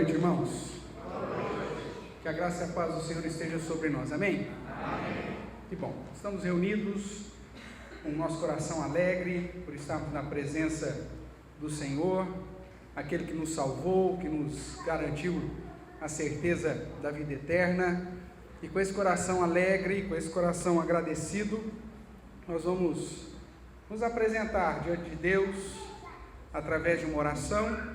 noite, irmãos. Que a graça e a paz do Senhor esteja sobre nós, amém? Amém. Que bom, estamos reunidos com o nosso coração alegre por estarmos na presença do Senhor, aquele que nos salvou, que nos garantiu a certeza da vida eterna. E com esse coração alegre, com esse coração agradecido, nós vamos nos apresentar diante de Deus através de uma oração,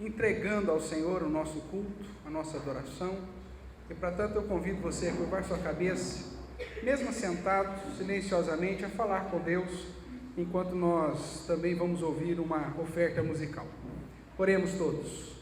entregando ao Senhor o nosso culto, a nossa adoração. E para tanto eu convido você a curvar sua cabeça, mesmo sentado, silenciosamente, a falar com Deus, enquanto nós também vamos ouvir uma oferta musical. Oremos todos.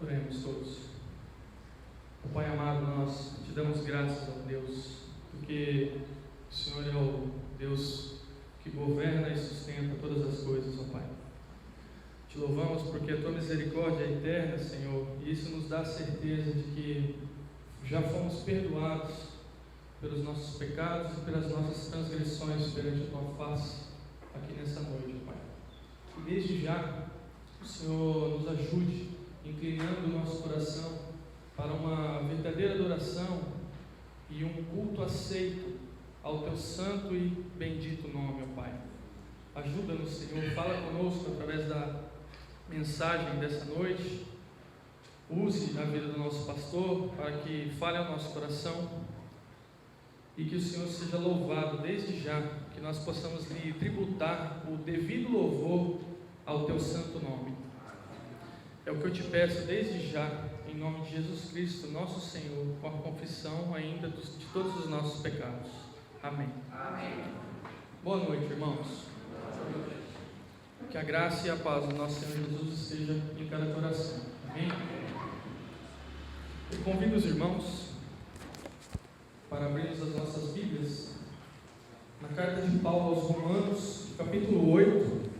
Oremos todos. Pai amado, nós te damos graças a Deus, porque o Senhor é o Deus que governa e sustenta todas as coisas, ó Pai. Te louvamos porque a tua misericórdia é eterna, Senhor, e isso nos dá a certeza de que já fomos perdoados pelos nossos pecados e pelas nossas transgressões perante a tua face aqui nessa noite, ó Pai. E desde já o Senhor nos ajude, inclinando o nosso coração para uma verdadeira adoração e um culto aceito ao teu santo e bendito nome, ó Pai. Ajuda-nos, Senhor, fala conosco através da mensagem dessa noite. Use a vida do nosso pastor para que fale ao nosso coração e que o Senhor seja louvado desde já, que nós possamos lhe tributar o devido louvor ao teu santo nome. É o que eu te peço desde já, em nome de Jesus Cristo, nosso Senhor, com a confissão ainda de todos os nossos pecados. Amém. Amém. Boa noite, irmãos. Que a graça e a paz do nosso Senhor Jesus esteja em cada coração. Amém. Eu convido os irmãos para abrirmos as nossas Bíblias na carta de Paulo aos Romanos, capítulo 8.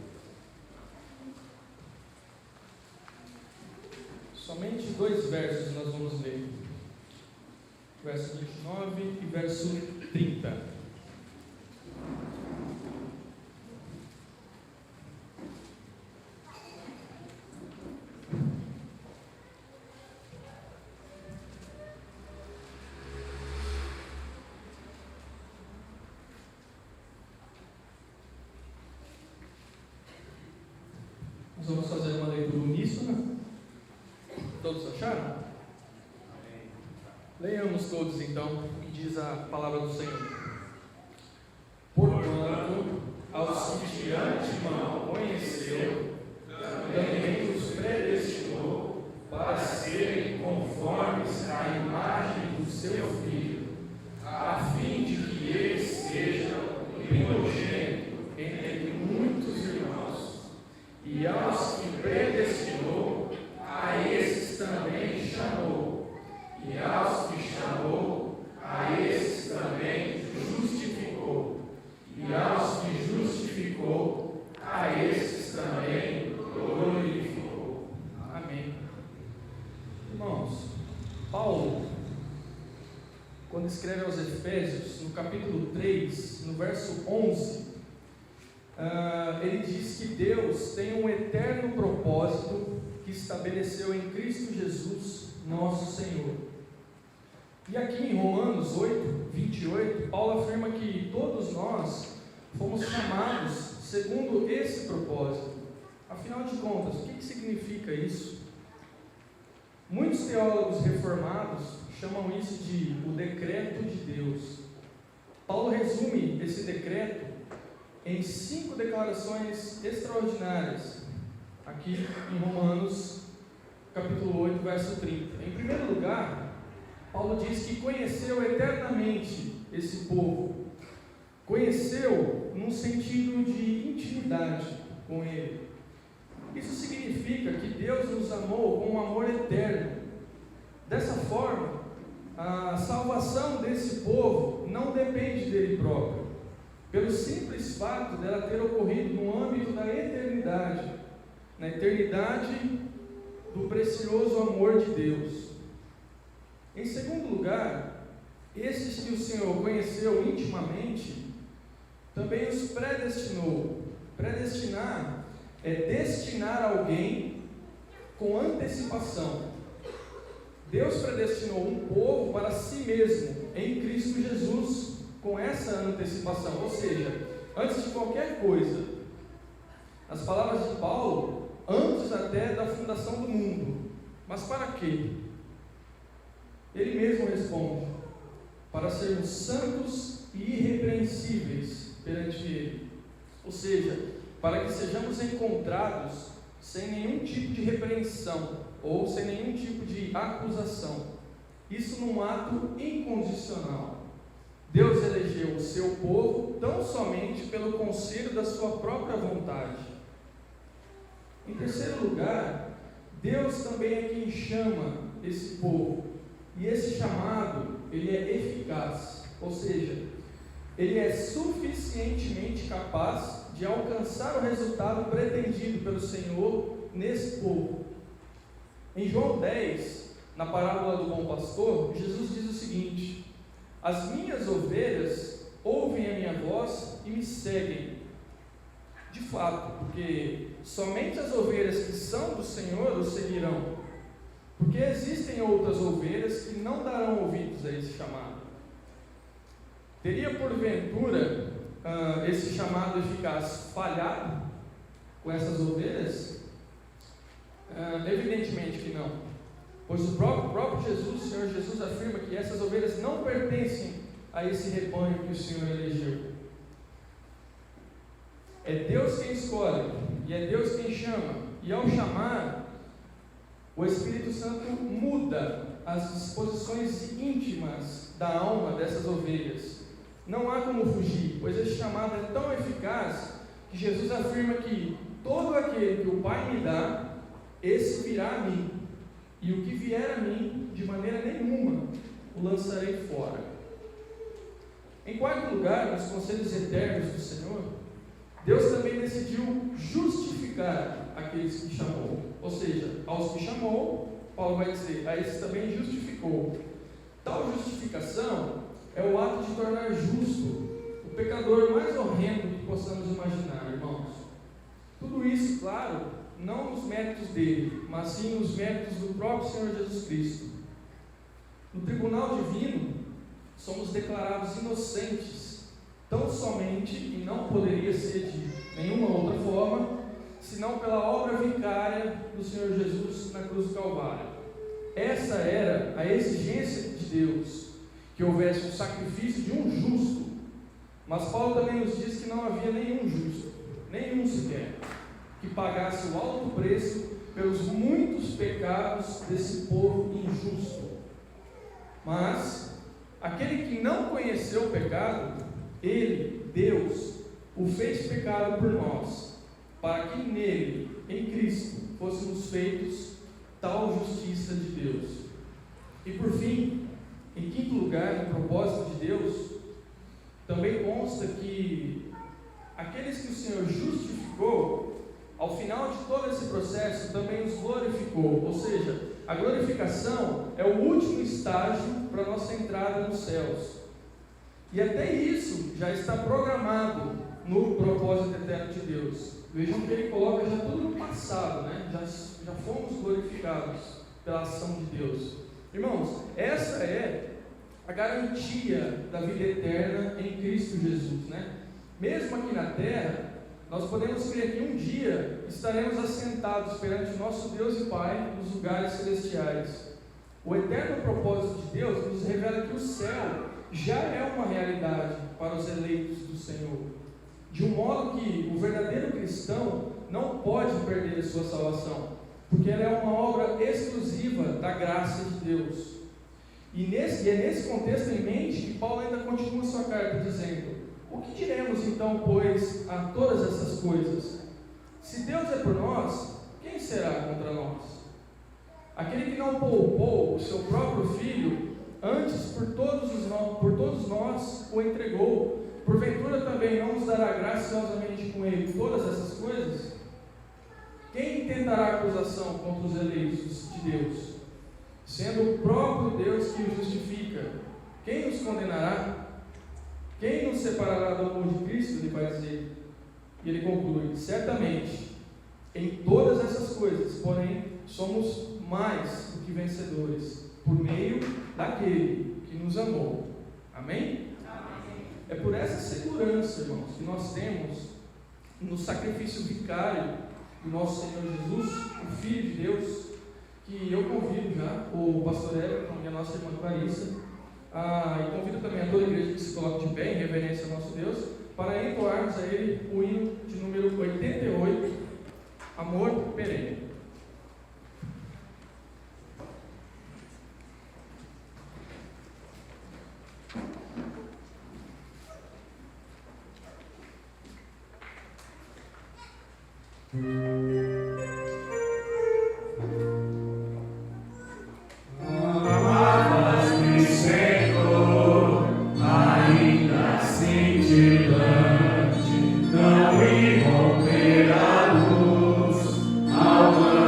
Somente 2 versos nós vamos ler, verso 29 e verso 30. Nós vamos fazer Todos acharam? Leiamos todos então o que diz a palavra do Senhor. Porquanto, aos que de antemão conheceu, também os predestinou para serem conformes à imagem do seu Filho, a fim de que ele seja o primogênito entre muitos irmãos. E aos que predestinou, a esses também chamou. E aos que chamou, a esses também justificou. E aos que justificou, a esses também glorificou. Amém. Irmãos, Paulo, quando escreve aos Efésios, no capítulo 3, no verso 11, ele diz que Deus tem um eterno propósito que estabeleceu em Cristo Jesus, nosso Senhor. E aqui em Romanos 8, 28, Paulo afirma que todos nós fomos chamados segundo esse propósito. Afinal de contas, o que significa isso? Muitos teólogos reformados chamam isso de o decreto de Deus. Paulo resume esse decreto em 5 declarações extraordinárias, aqui em Romanos, capítulo 8, verso 30. Em primeiro lugar, Paulo diz que conheceu eternamente esse povo. Conheceu num sentido de intimidade com ele. Isso significa que Deus nos amou com um amor eterno. Dessa forma, a salvação desse povo não depende dele próprio, pelo simples fato dela ter ocorrido no âmbito da eternidade, na eternidade do precioso amor de Deus. Em segundo lugar, esses que o Senhor conheceu intimamente, também os predestinou. Predestinar é destinar alguém com antecipação. Deus predestinou um povo para si mesmo, em Cristo Jesus, com essa antecipação. Ou seja, antes de qualquer coisa, as palavras de Paulo, antes até da fundação do mundo. Mas para quê? Ele mesmo responde: para sermos santos e irrepreensíveis perante Ele. Ou seja, para que sejamos encontrados sem nenhum tipo de repreensão ou sem nenhum tipo de acusação. Isso num ato incondicional. Deus elegeu o seu povo tão somente pelo conselho da sua própria vontade. Em terceiro lugar, Deus também é quem chama esse povo. E esse chamado, ele é eficaz, ou seja, ele é suficientemente capaz de alcançar o resultado pretendido pelo Senhor nesse povo. Em João 10, na parábola do bom pastor, Jesus diz o seguinte: as minhas ovelhas ouvem a minha voz e me seguem. De fato, porque somente as ovelhas que são do Senhor o seguirão. Porque existem outras ovelhas que não darão ouvidos a esse chamado. Teria porventura esse chamado eficaz falhado com essas ovelhas? Evidentemente que não, pois o próprio Jesus, o Senhor Jesus, afirma que essas ovelhas não pertencem a esse rebanho que o Senhor elegeu. É Deus quem escolhe, e é Deus quem chama, e ao chamar, o Espírito Santo muda as disposições íntimas da alma dessas ovelhas. Não há como fugir, pois esse chamado é tão eficaz que Jesus afirma que todo aquele que o Pai me dá, esse virá a mim, e o que vier a mim, de maneira nenhuma, o lançarei fora. Em quarto lugar, nos conselhos eternos do Senhor, Deus também decidiu justificar aqueles que chamou. Ou seja, aos que chamou, Paulo vai dizer, a esses também justificou. Tal justificação é o ato de tornar justo o pecador mais horrendo que possamos imaginar, irmãos. Tudo isso, claro, não nos méritos dele, mas sim nos méritos do próprio Senhor Jesus Cristo. No tribunal divino, somos declarados inocentes, tão somente, e não poderia ser de nenhuma outra forma, senão pela obra vicária do Senhor Jesus na cruz do Calvário. essa era a exigência de Deus, que houvesse um sacrifício de um justo. Mas Paulo também nos diz que não havia nenhum justo, nenhum sequer, que pagasse o alto preço pelos muitos pecados desse povo injusto. Mas aquele que não conheceu o pecado, ele, Deus, o fez pecado por nós, para que nele, em Cristo, fôssemos feitos tal justiça de Deus. E por fim, em quinto lugar, no propósito de Deus, também consta que aqueles que o Senhor justificou, ao final de todo esse processo, também os glorificou. Ou seja, a glorificação é o último estágio para a nossa entrada nos céus. E até isso já está programado no propósito eterno de Deus. Vejam que ele coloca já tudo no passado, né? Já fomos glorificados pela ação de Deus. Irmãos, essa é a garantia da vida eterna em Cristo Jesus, né? Mesmo aqui na terra, nós podemos crer que um dia estaremos assentados perante o nosso Deus e Pai nos lugares celestiais. O eterno propósito de Deus nos revela que o céu já é uma realidade para os eleitos do Senhor, de um modo que o verdadeiro cristão não pode perder a sua salvação, porque ela é uma obra exclusiva da graça de Deus. E é nesse contexto em mente que Paulo ainda continua sua carta dizendo: o que diremos então, pois, a todas essas coisas? Se Deus é por nós, quem será contra nós? Aquele que não poupou o seu próprio Filho, antes por todos nós o entregou, porventura também não nos dará graciosamente com ele todas essas coisas? Quem tentará acusação contra os eleitos de Deus? Sendo o próprio Deus que os justifica, quem os condenará? Quem nos separará do amor de Cristo? Ele vai dizer. E ele conclui: certamente, em todas essas coisas, porém, somos mais do que vencedores, por meio daquele que nos amou. Amém? Amém. É por essa segurança, irmãos, que nós temos no sacrifício vicário do nosso Senhor Jesus, o Filho de Deus, que eu convido já o pastor Hélio e a nossa irmã Clarissa, e convido também a toda a igreja que se coloque de pé em reverência ao nosso Deus, para entoarmos a Ele o hino de número 88, Amor Perene. Amavas-me, Senhor, ainda cintilante, não irromper a luz, alma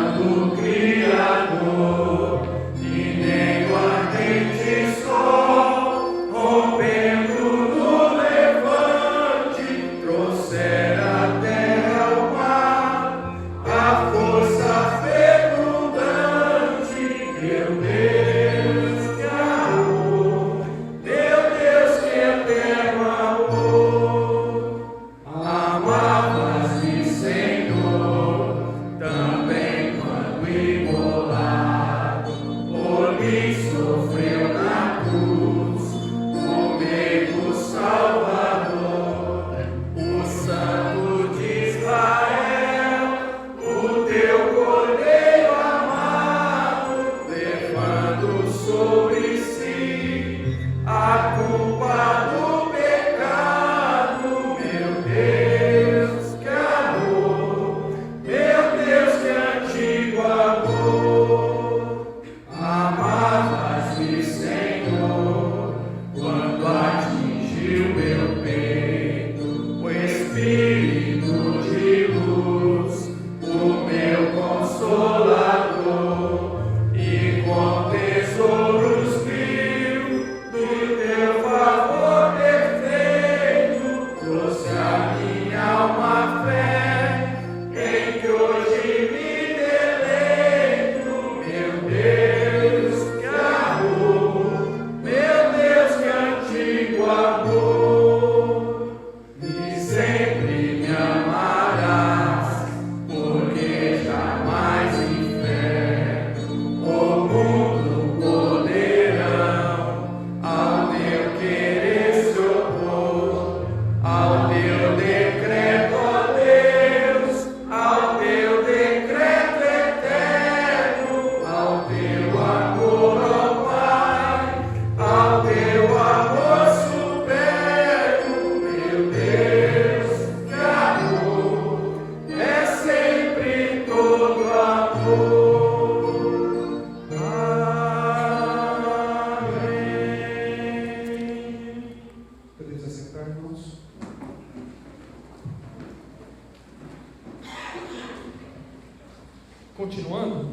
Continuando,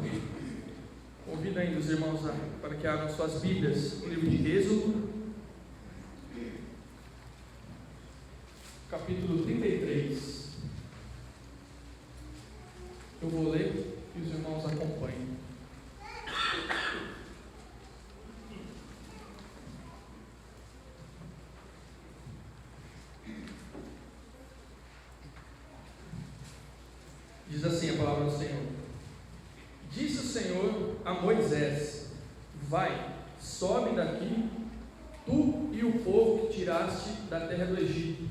convido ainda os irmãos para que abram suas Bíblias no livro de Êxodo, capítulo 33. Eu vou ler e os irmãos acompanhem. Diz assim a palavra do Senhor: Disse o Senhor a Moisés: Vai, sobe daqui, tu e o povo que tiraste da terra do Egito,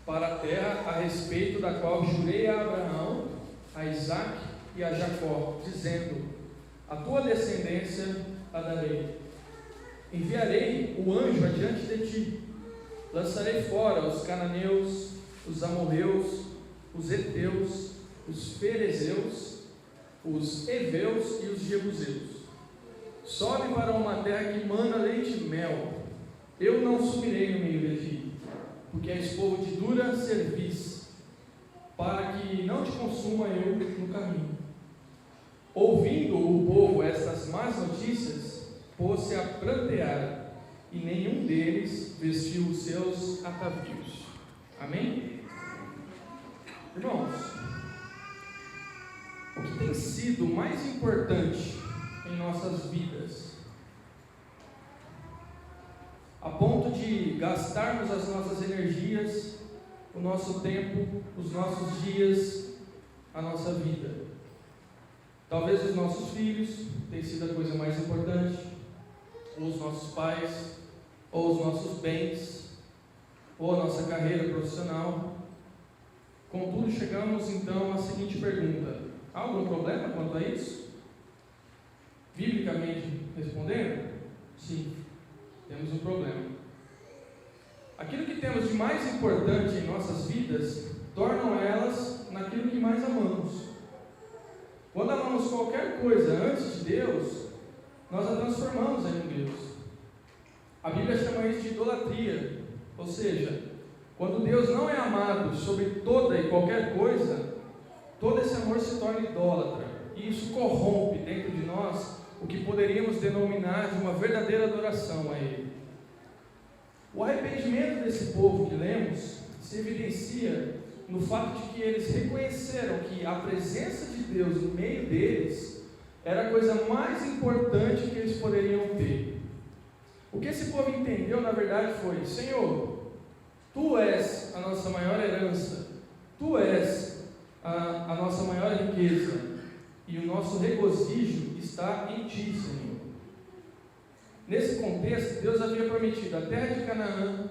para a terra a respeito da qual jurei a Abraão, a Isaque e a Jacó, dizendo: A tua descendência a darei. Enviarei o anjo adiante de ti, lançarei fora os cananeus, os amorreus, os heteus, os ferezeus, os heveus e os jebuseus. Sobe para uma terra que mana leite e mel. Eu não subirei no meio de ti, porque és povo de dura cerviz, para que não te consuma eu no caminho. Ouvindo o povo estas más notícias, pôs-se a prantear, e nenhum deles vestiu os seus atavios. Amém? Irmãos, o que tem sido mais importante em nossas vidas, a ponto de gastarmos as nossas energias, o nosso tempo, os nossos dias, a nossa vida? Talvez os nossos filhos tenham sido a coisa mais importante, ou os nossos pais, ou os nossos bens, ou a nossa carreira profissional. Contudo, chegamos então à seguinte pergunta: há algum problema quanto a isso? Biblicamente respondendo, sim, temos um problema. Aquilo que temos de mais importante em nossas vidas, tornam elas naquilo que mais amamos. Quando amamos qualquer coisa antes de Deus, nós a transformamos em um Deus. A Bíblia chama isso de idolatria, ou seja, quando Deus não é amado sobre toda e qualquer coisa, todo esse amor se torna idólatra, e isso corrompe dentro de nós o que poderíamos denominar de uma verdadeira adoração a Ele. O arrependimento desse povo que lemos se evidencia no fato de que eles reconheceram que a presença de Deus no meio deles era a coisa mais importante que eles poderiam ter. O que esse povo entendeu, na verdade, foi: Senhor, Tu és a nossa maior herança, Tu és a nossa maior riqueza, e o nosso regozijo está em Ti, Senhor. Nesse contexto, Deus havia prometido a terra de Canaã,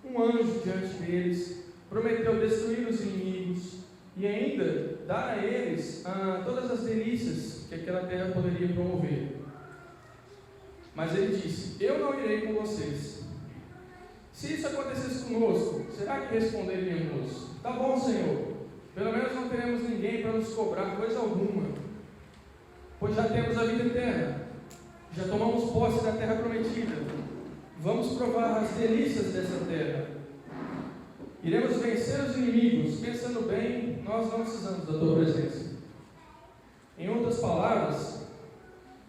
um anjo diante deles, prometeu destruir os inimigos e ainda dar a eles todas as delícias que aquela terra poderia promover. Mas ele disse: eu não irei com vocês. Se isso acontecesse conosco, será que responderíamos: tá bom, Senhor, pelo menos não teremos ninguém para nos cobrar coisa alguma, pois já temos a vida eterna, já tomamos posse da terra prometida, vamos provar as delícias dessa terra, iremos vencer os inimigos. Pensando bem, nós não precisamos da tua presença. Em outras palavras,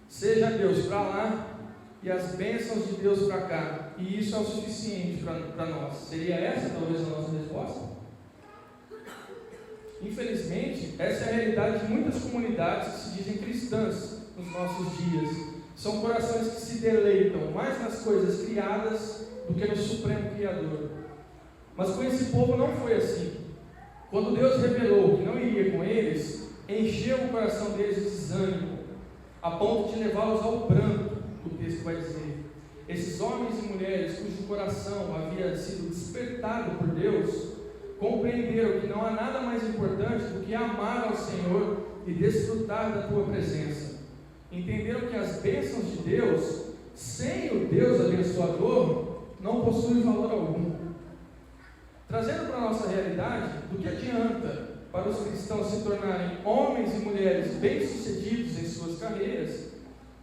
seja Deus para lá e as bênçãos de Deus para cá, e isso é o suficiente para nós. Seria essa talvez a nossa resposta? Infelizmente, essa é a realidade de muitas comunidades que se dizem cristãs nos nossos dias. São corações que se deleitam mais nas coisas criadas do que no Supremo Criador. Mas com esse povo não foi assim. Quando Deus revelou que não iria com eles, encheu o coração deles de desânimo, a ponto de levá-los ao pranto. O texto vai dizer: esses homens e mulheres cujo coração havia sido despertado por Deus, compreenderam que não há nada mais importante do que amar ao Senhor e desfrutar da tua presença. Entenderam que as bênçãos de Deus, sem o Deus abençoador, não possuem valor algum. Trazendo para a nossa realidade, do que adianta para os cristãos se tornarem homens e mulheres bem-sucedidos em suas carreiras,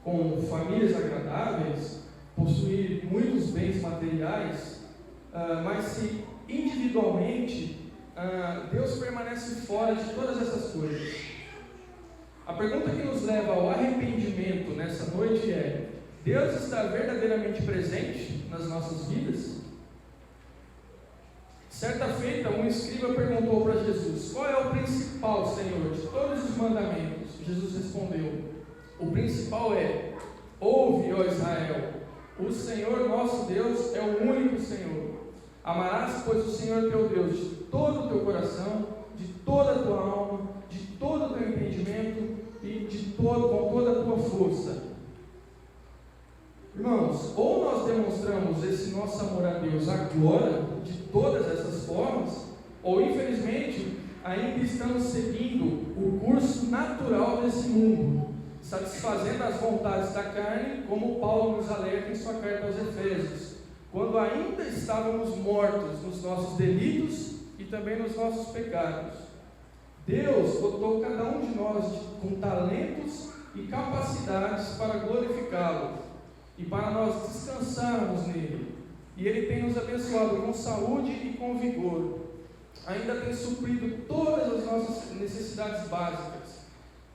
com famílias agradáveis, possuir muitos bens materiais, mas se individualmente Deus permanece fora de todas essas coisas. A pergunta que nos leva ao arrependimento nessa noite é: Deus está verdadeiramente presente nas nossas vidas? Certa feita, um escriba perguntou para Jesus: qual é o principal, Senhor, de todos os mandamentos? Jesus respondeu: o principal é: ouve, ó Israel, o Senhor nosso Deus é o único Senhor. Amarás, pois, o Senhor teu Deus de todo o teu coração, de toda a tua alma, de todo o teu entendimento e com toda a tua força. Irmãos, ou nós demonstramos esse nosso amor a Deus agora, de todas essas formas, ou infelizmente ainda estamos seguindo o curso natural desse mundo, satisfazendo as vontades da carne, como Paulo nos alerta em sua carta aos Efésios, quando ainda estávamos mortos nos nossos delitos e também nos nossos pecados. Deus dotou cada um de nós com talentos e capacidades para glorificá-lo e para nós descansarmos nele. E Ele tem nos abençoado com saúde e com vigor. Ainda tem suprido todas as nossas necessidades básicas,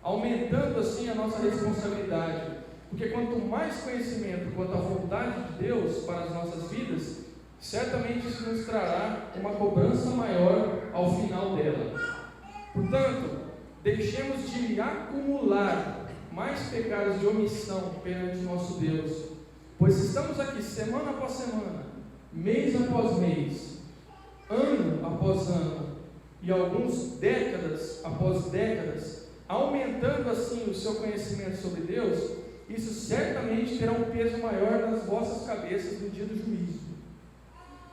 aumentando assim a nossa responsabilidade. Porque quanto mais conhecimento quanto à vontade de Deus para as nossas vidas, certamente isso nos trará uma cobrança maior ao final dela. Portanto, deixemos de acumular mais pecados de omissão perante nosso Deus, pois estamos aqui semana após semana, mês após mês, ano após ano, e alguns décadas após décadas, aumentando assim o seu conhecimento sobre Deus. Isso certamente terá um peso maior nas vossas cabeças no dia do juízo.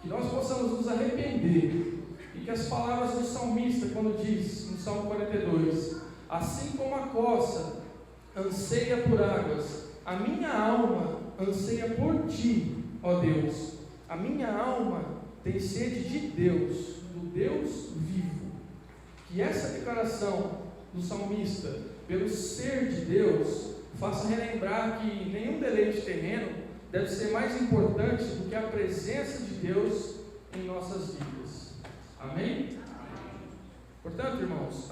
Que nós possamos nos arrepender, e que as palavras do salmista, quando diz no Salmo 42, assim como a coça anseia por águas, a minha alma anseia por ti, ó Deus. A minha alma tem sede de Deus, do Deus vivo. Que essa declaração do salmista, pelo ser de Deus, faça relembrar que nenhum deleite terreno deve ser mais importante do que a presença de Deus em nossas vidas. Amém? Portanto, irmãos,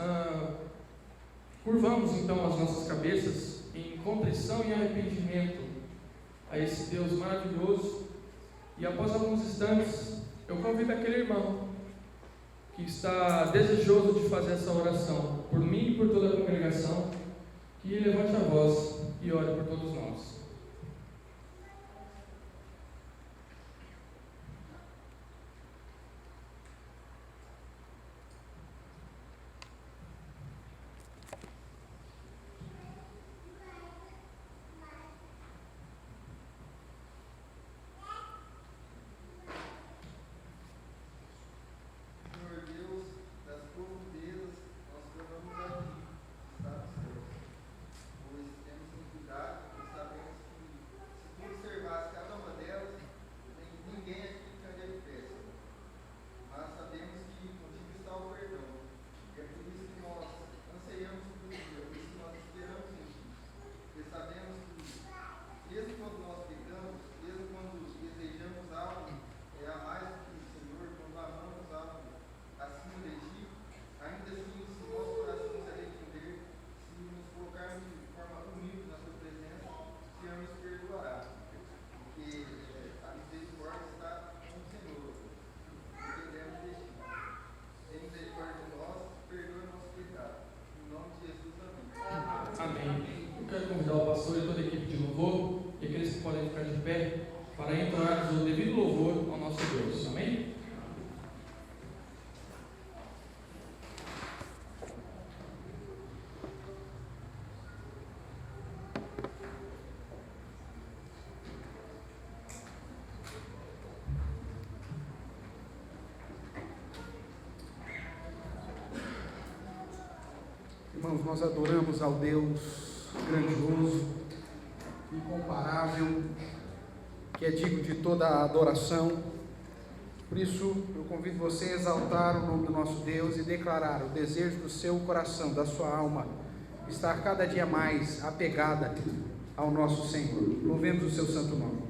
curvamos então as nossas cabeças em contrição e arrependimento a esse Deus maravilhoso, e após alguns instantes eu convido aquele irmão que está desejoso de fazer essa oração por mim e por toda a congregação, que levante a voz e ore por todos nós. Para entoarmos o devido louvor ao nosso Deus. Amém? Irmãos, nós adoramos ao Deus grandioso, incomparável, que é digno de toda a adoração, Por isso, eu convido você a exaltar o nome do nosso Deus e declarar o desejo do seu coração, da sua alma, estar cada dia mais apegada ao nosso Senhor. Louvemos o seu santo nome.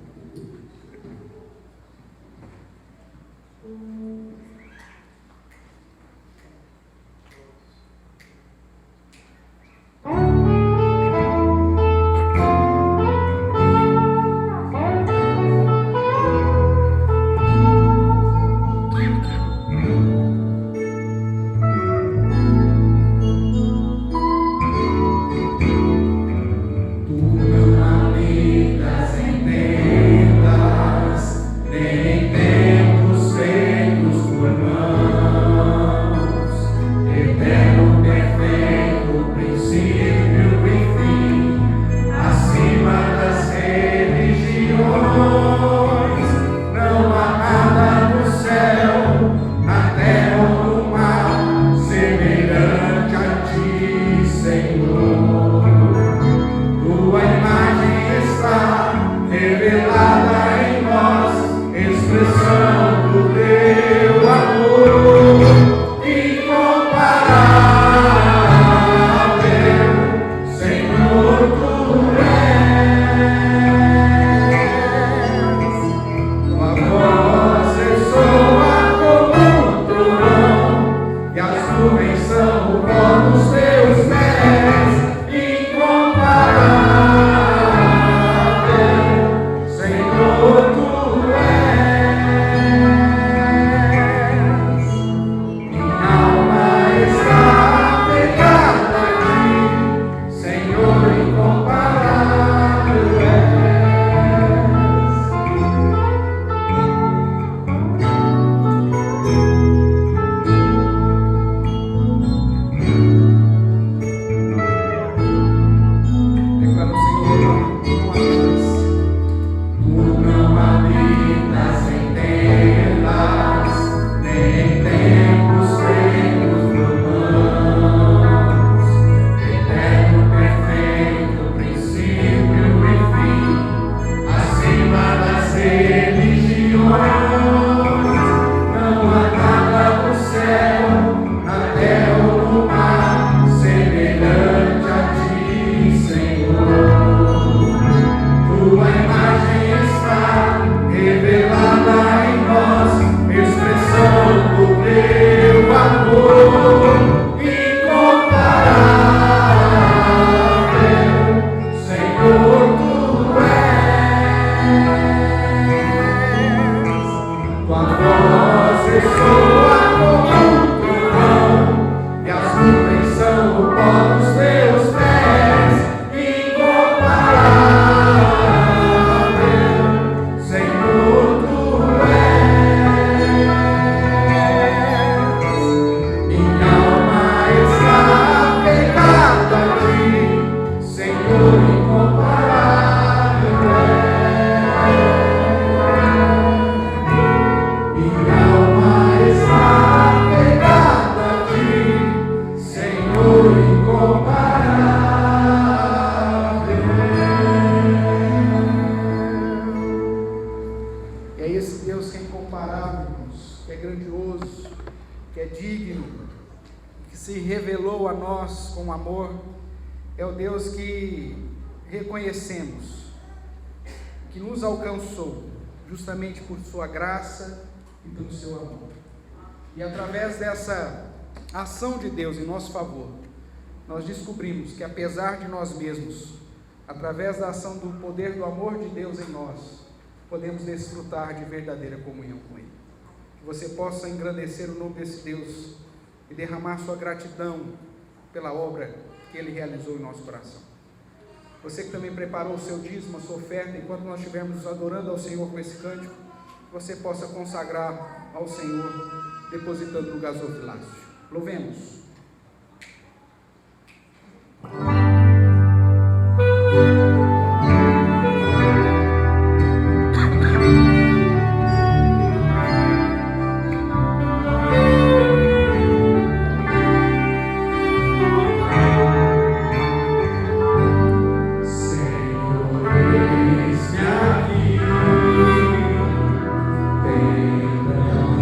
Justamente por sua graça e pelo seu amor. E através dessa ação de Deus em nosso favor, nós descobrimos que apesar de nós mesmos, através da ação do poder do amor de Deus em nós, podemos desfrutar de verdadeira comunhão com Ele. Que você possa engrandecer o nome desse Deus e derramar sua gratidão pela obra que Ele realizou em nosso coração. Você que também preparou o seu dízimo, a sua oferta, enquanto nós estivermos adorando ao Senhor com esse cântico, você possa consagrar ao Senhor, depositando no gasofilácio. Louvemos. Senhor, eis-me aqui, vem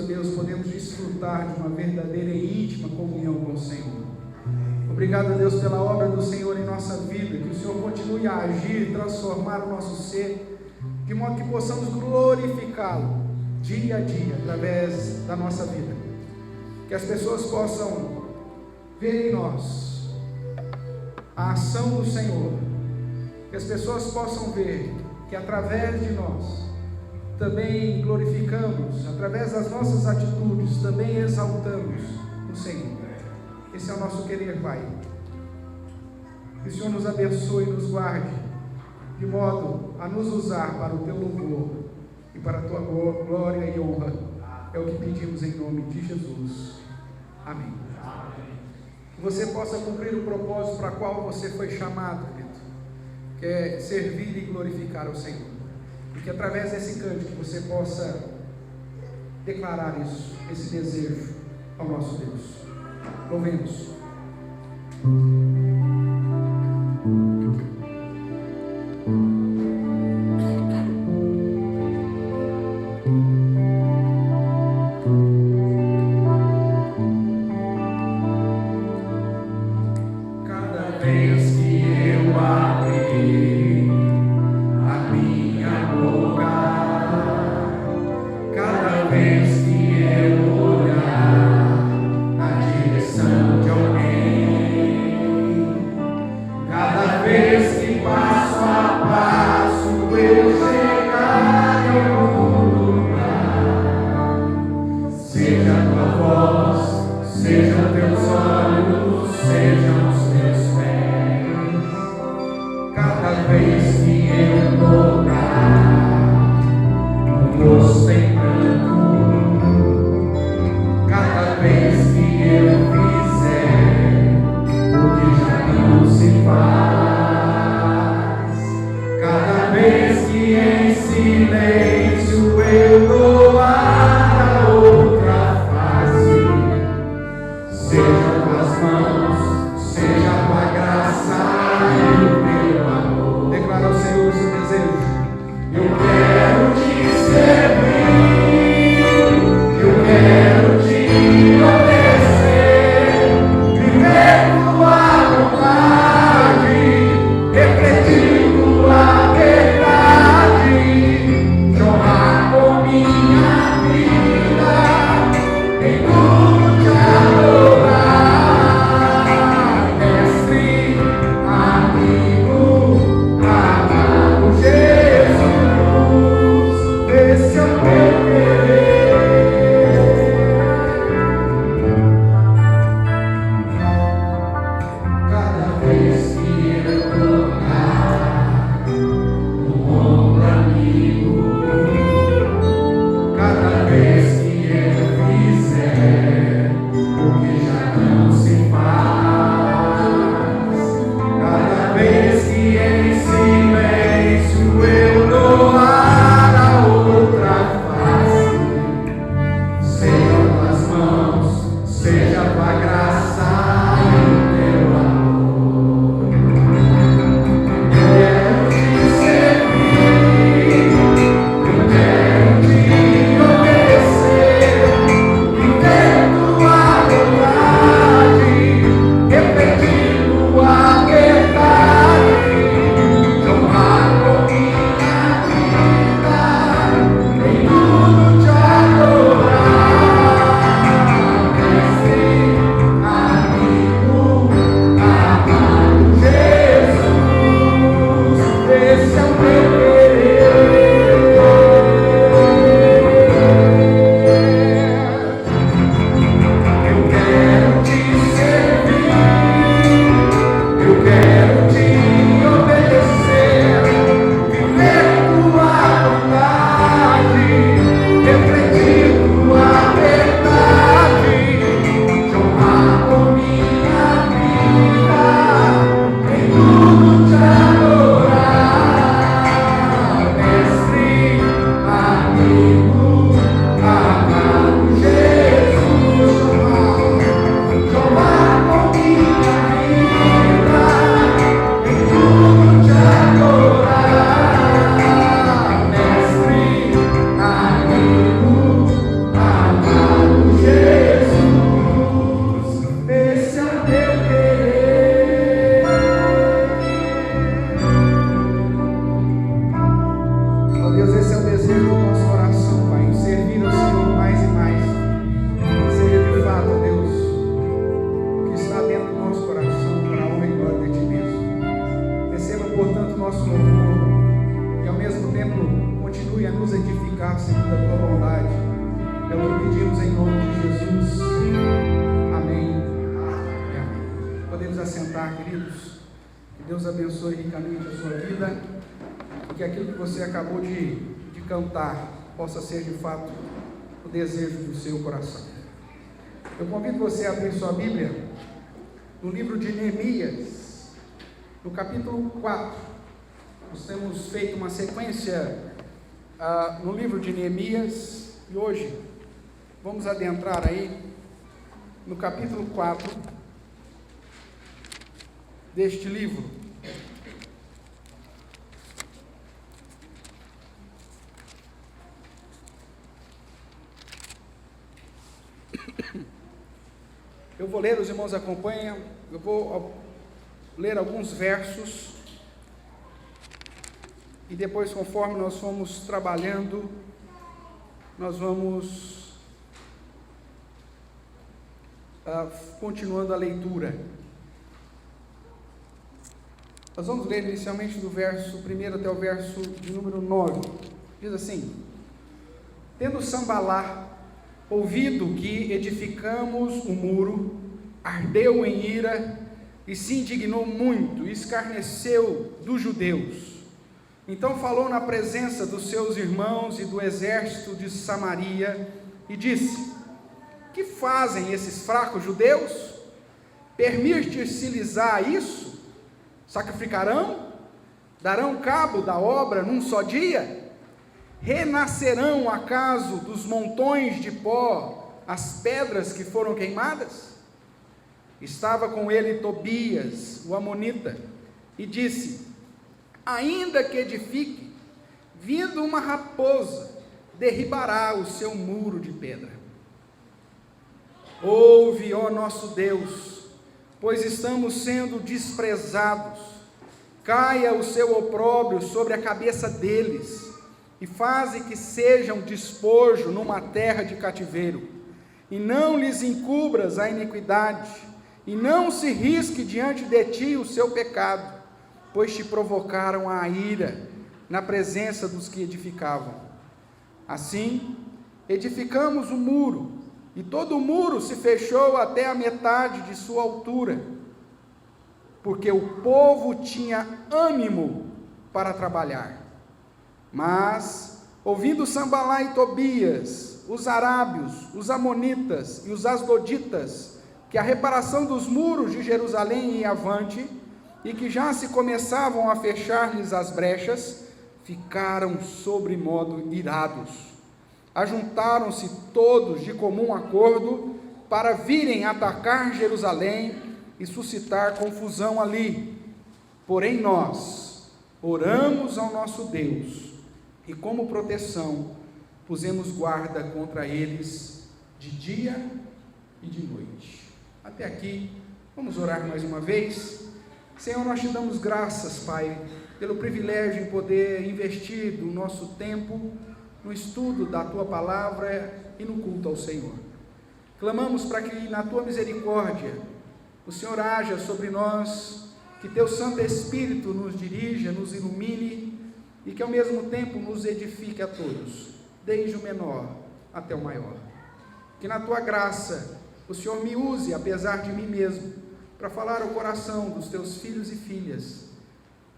Deus, podemos desfrutar de uma verdadeira e íntima comunhão com o Senhor. Obrigado, Deus, pela obra do Senhor em nossa vida, que o Senhor continue a agir, transformar o nosso ser, de modo que possamos glorificá-lo dia a dia, através da nossa vida. Que as pessoas possam ver em nós a ação do Senhor, que as pessoas possam ver que através de nós também glorificamos, através das nossas atitudes também exaltamos o Senhor. Esse é o nosso querer, Pai. Que o Senhor nos abençoe e nos guarde, de modo a nos usar para o Teu louvor e para a Tua glória e honra. É o que pedimos em nome de Jesus. Amém. Que você possa cumprir o propósito para o qual você foi chamado, querido, que é servir e glorificar o Senhor. E que através desse cântico você possa declarar isso, esse desejo ao nosso Deus. Louvemos. Cada vez que eu abri a minha boca, cada vez que eu olhar na direção de alguém, cada vez que passo a passo eu chegar em algum lugar, seja a tua voz, seja teus olhos, sejam os teus pés, cada vez que eu tocar no rosto em branco, cada vez que eu fizer o que já não se faz, cada vez que em silêncio eu doar a outra face, seja a assentar, queridos. Que Deus abençoe ricamente a sua vida e que aquilo que você acabou de cantar possa ser de fato o desejo do seu coração. Eu convido você a abrir sua Bíblia no livro de Neemias, no capítulo 4. Nós temos feito uma sequência no livro de Neemias e hoje vamos adentrar aí no capítulo 4 deste livro. Eu vou ler, os irmãos acompanham, eu vou ler alguns versos e depois, conforme nós formos trabalhando, nós vamos continuando a leitura. Nós vamos ler inicialmente do verso 1 até o verso de número 9. Diz assim: Tendo Sambalá ouvido que edificamos o muro, ardeu em ira e se indignou muito e escarneceu dos judeus. Então falou na presença dos seus irmãos e do exército de Samaria e disse: Que fazem esses fracos judeus? Permitir-se-lhes-á isso? Sacrificarão? Darão cabo da obra num só dia? Renascerão acaso dos montões de pó as pedras que foram queimadas? Estava com ele Tobias, o amonita, e disse: Ainda que edifique, vindo uma raposa, derribará o seu muro de pedra. Ouve, ó nosso Deus, pois estamos sendo desprezados. Caia o seu opróbrio sobre a cabeça deles, e faze que sejam despojo numa terra de cativeiro, e não lhes encubras a iniquidade, e não se risque diante de ti o seu pecado, pois te provocaram a ira na presença dos que edificavam. Assim, edificamos o muro, e todo o muro se fechou até a metade de sua altura, porque o povo tinha ânimo para trabalhar. Mas, ouvindo Sambalá e Tobias, os arábios, os amonitas e os asdoditas, que a reparação dos muros de Jerusalém ia avante, e que já se começavam a fechar-lhes as brechas, ficaram sobremodo irados. Ajuntaram-se todos de comum acordo para virem atacar Jerusalém e suscitar confusão ali. Porém nós oramos ao nosso Deus, e como proteção pusemos guarda contra eles de dia e de noite. Até aqui, vamos orar mais uma vez. Senhor, nós te damos graças, Pai, pelo privilégio em poder investir do nosso tempo no estudo da Tua Palavra e no culto ao Senhor. Clamamos para que na Tua misericórdia o Senhor haja sobre nós, que Teu Santo Espírito nos dirija, nos ilumine e que ao mesmo tempo nos edifique a todos, desde o menor até o maior. Que na Tua graça o Senhor me use, apesar de mim mesmo, para falar ao coração dos Teus filhos e filhas,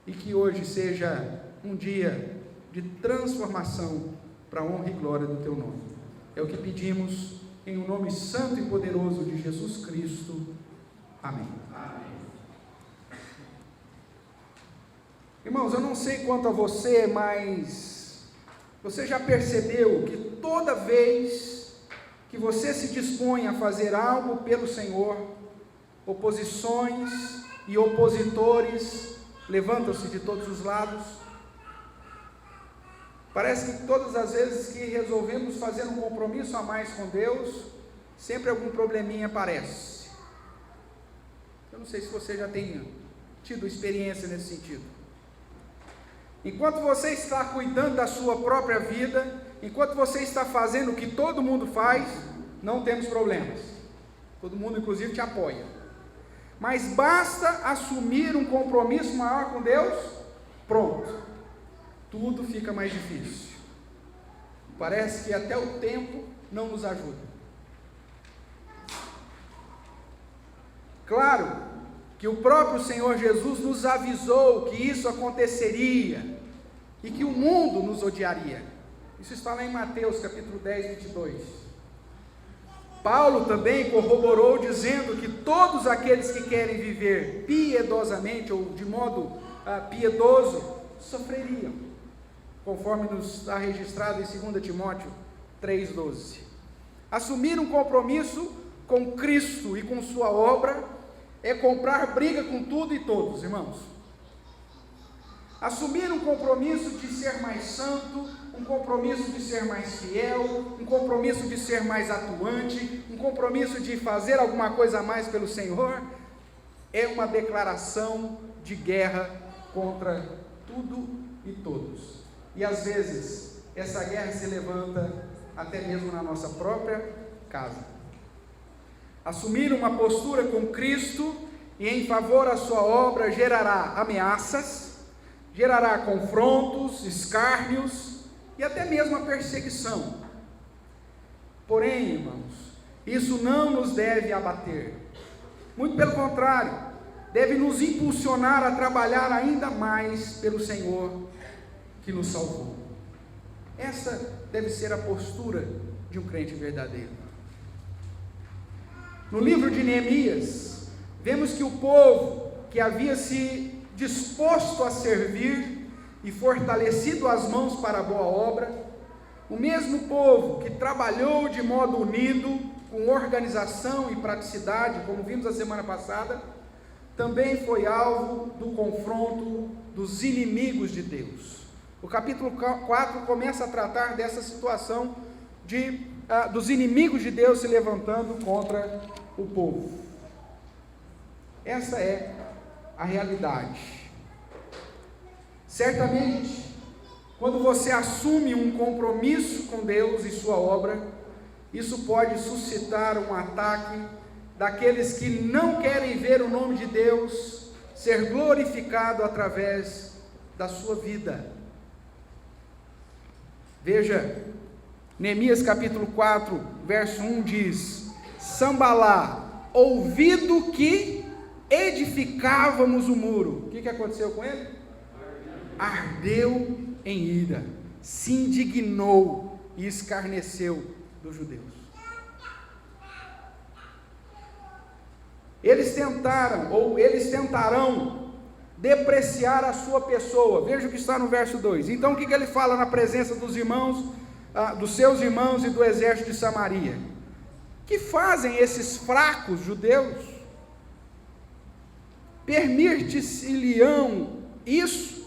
e que hoje seja um dia de transformação para a honra e glória do Teu nome. É o que pedimos em o nome santo e poderoso de Jesus Cristo. Amém. Amém. Irmãos, eu não sei quanto a você, mas você já percebeu que toda vez que você se dispõe a fazer algo pelo Senhor, oposições e opositores levantam-se de todos os lados? Parece que todas as vezes que resolvemos fazer um compromisso a mais com Deus, sempre algum probleminha aparece. Eu não sei se você já tem tido experiência nesse sentido. Enquanto você está cuidando da sua própria vida, enquanto você está fazendo o que todo mundo faz, não temos problemas. Todo mundo, inclusive, te apoia. Mas basta assumir um compromisso maior com Deus, pronto, tudo fica mais difícil. Parece que até o tempo não nos ajuda. Claro que o próprio Senhor Jesus nos avisou que isso aconteceria e que o mundo nos odiaria. Isso está lá em Mateus capítulo 10, 22. Paulo também corroborou dizendo que todos aqueles que querem viver piedosamente ou de modo piedoso sofreriam, conforme nos está registrado em 2 Timóteo 3,12. Assumir um compromisso com Cristo e com sua obra é comprar briga com tudo e todos, irmãos. Assumir um compromisso de ser mais santo, um compromisso de ser mais fiel, um compromisso de ser mais atuante, um compromisso de fazer alguma coisa a mais pelo Senhor, é uma declaração de guerra contra tudo e todos. E às vezes, essa guerra se levanta até mesmo na nossa própria casa. Assumir uma postura com Cristo e em favor à sua obra gerará ameaças, gerará confrontos, escárnios e até mesmo a perseguição. Porém, irmãos, isso não nos deve abater. Muito pelo contrário, deve nos impulsionar a trabalhar ainda mais pelo Senhor que nos salvou. Essa deve ser a postura de um crente verdadeiro. No livro de Neemias, vemos que o povo que havia se disposto a servir e fortalecido as mãos para a boa obra, o mesmo povo que trabalhou de modo unido, com organização e praticidade, como vimos a semana passada, também foi alvo do confronto dos inimigos de Deus. O capítulo 4 começa a tratar dessa situação dos inimigos de Deus se levantando contra o povo. Essa é a realidade. Certamente, quando você assume um compromisso com Deus e sua obra, isso pode suscitar um ataque daqueles que não querem ver o nome de Deus ser glorificado através da sua vida. Veja, Neemias capítulo 4, verso 1 diz: Sambalá, ouvido que edificávamos o muro. O que aconteceu com ele? Ardeu em ira, se indignou e escarneceu dos judeus. Eles tentarão depreciar a sua pessoa. Veja o que está no verso 2. Então o que ele fala na presença dos irmãos, dos seus irmãos e do exército de Samaria? Que fazem esses fracos judeus? Permitir-se-lhe-ão isso?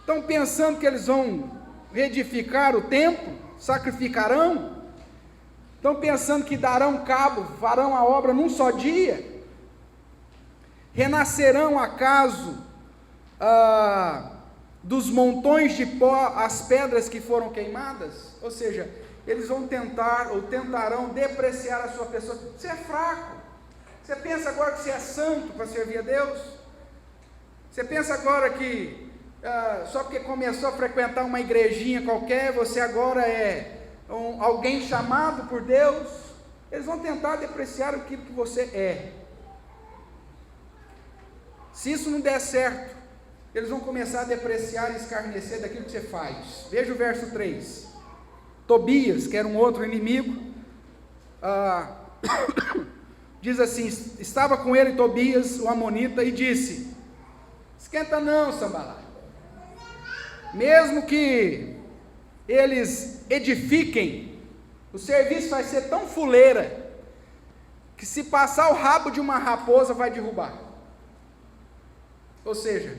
Estão pensando que eles vão reedificar o templo? Sacrificarão? Estão pensando que darão cabo, farão a obra num só dia? Renascerão acaso dos montões de pó as pedras que foram queimadas? Ou seja, eles vão tentar ou tentarão depreciar a sua pessoa. Você é fraco. Você pensa agora que você é santo para servir a Deus? Você pensa agora que só porque começou a frequentar uma igrejinha qualquer, você agora é alguém chamado por Deus? Eles vão tentar depreciar aquilo que você é. Se isso não der certo, eles vão começar a depreciar e escarnecer daquilo que você faz. Veja o verso 3. Tobias, que era um outro inimigo, diz assim: estava com ele Tobias, o amonita, e disse: esquenta não, Sambalá, mesmo que eles edifiquem, o serviço vai ser tão fuleira, que se passar o rabo de uma raposa vai derrubar. Ou seja,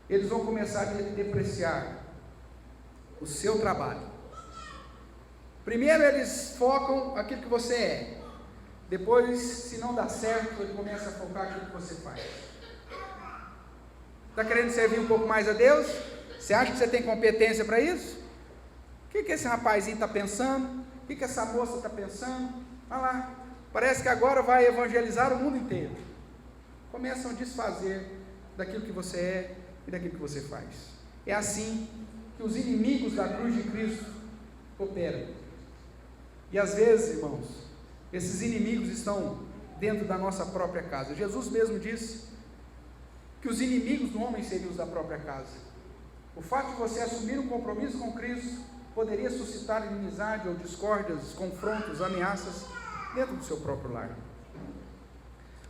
eles vão começar a depreciar o seu trabalho. Primeiro eles focam aquilo que você é. Depois, se não dá certo, ele começa a focar aquilo que você faz. Está querendo servir um pouco mais a Deus? Você acha que você tem competência para isso? O que esse rapazinho está pensando? O que essa moça está pensando? Olha lá, parece que agora vai evangelizar o mundo inteiro. Começam a desfazer daquilo que você é e daquilo que você faz. É assim que os inimigos da cruz de Cristo operam. E às vezes, irmãos, esses inimigos estão dentro da nossa própria casa. Jesus mesmo disse que os inimigos do homem seriam os da própria casa. O fato de você assumir um compromisso com Cristo poderia suscitar inimizade ou discórdias, confrontos, ameaças dentro do seu próprio lar.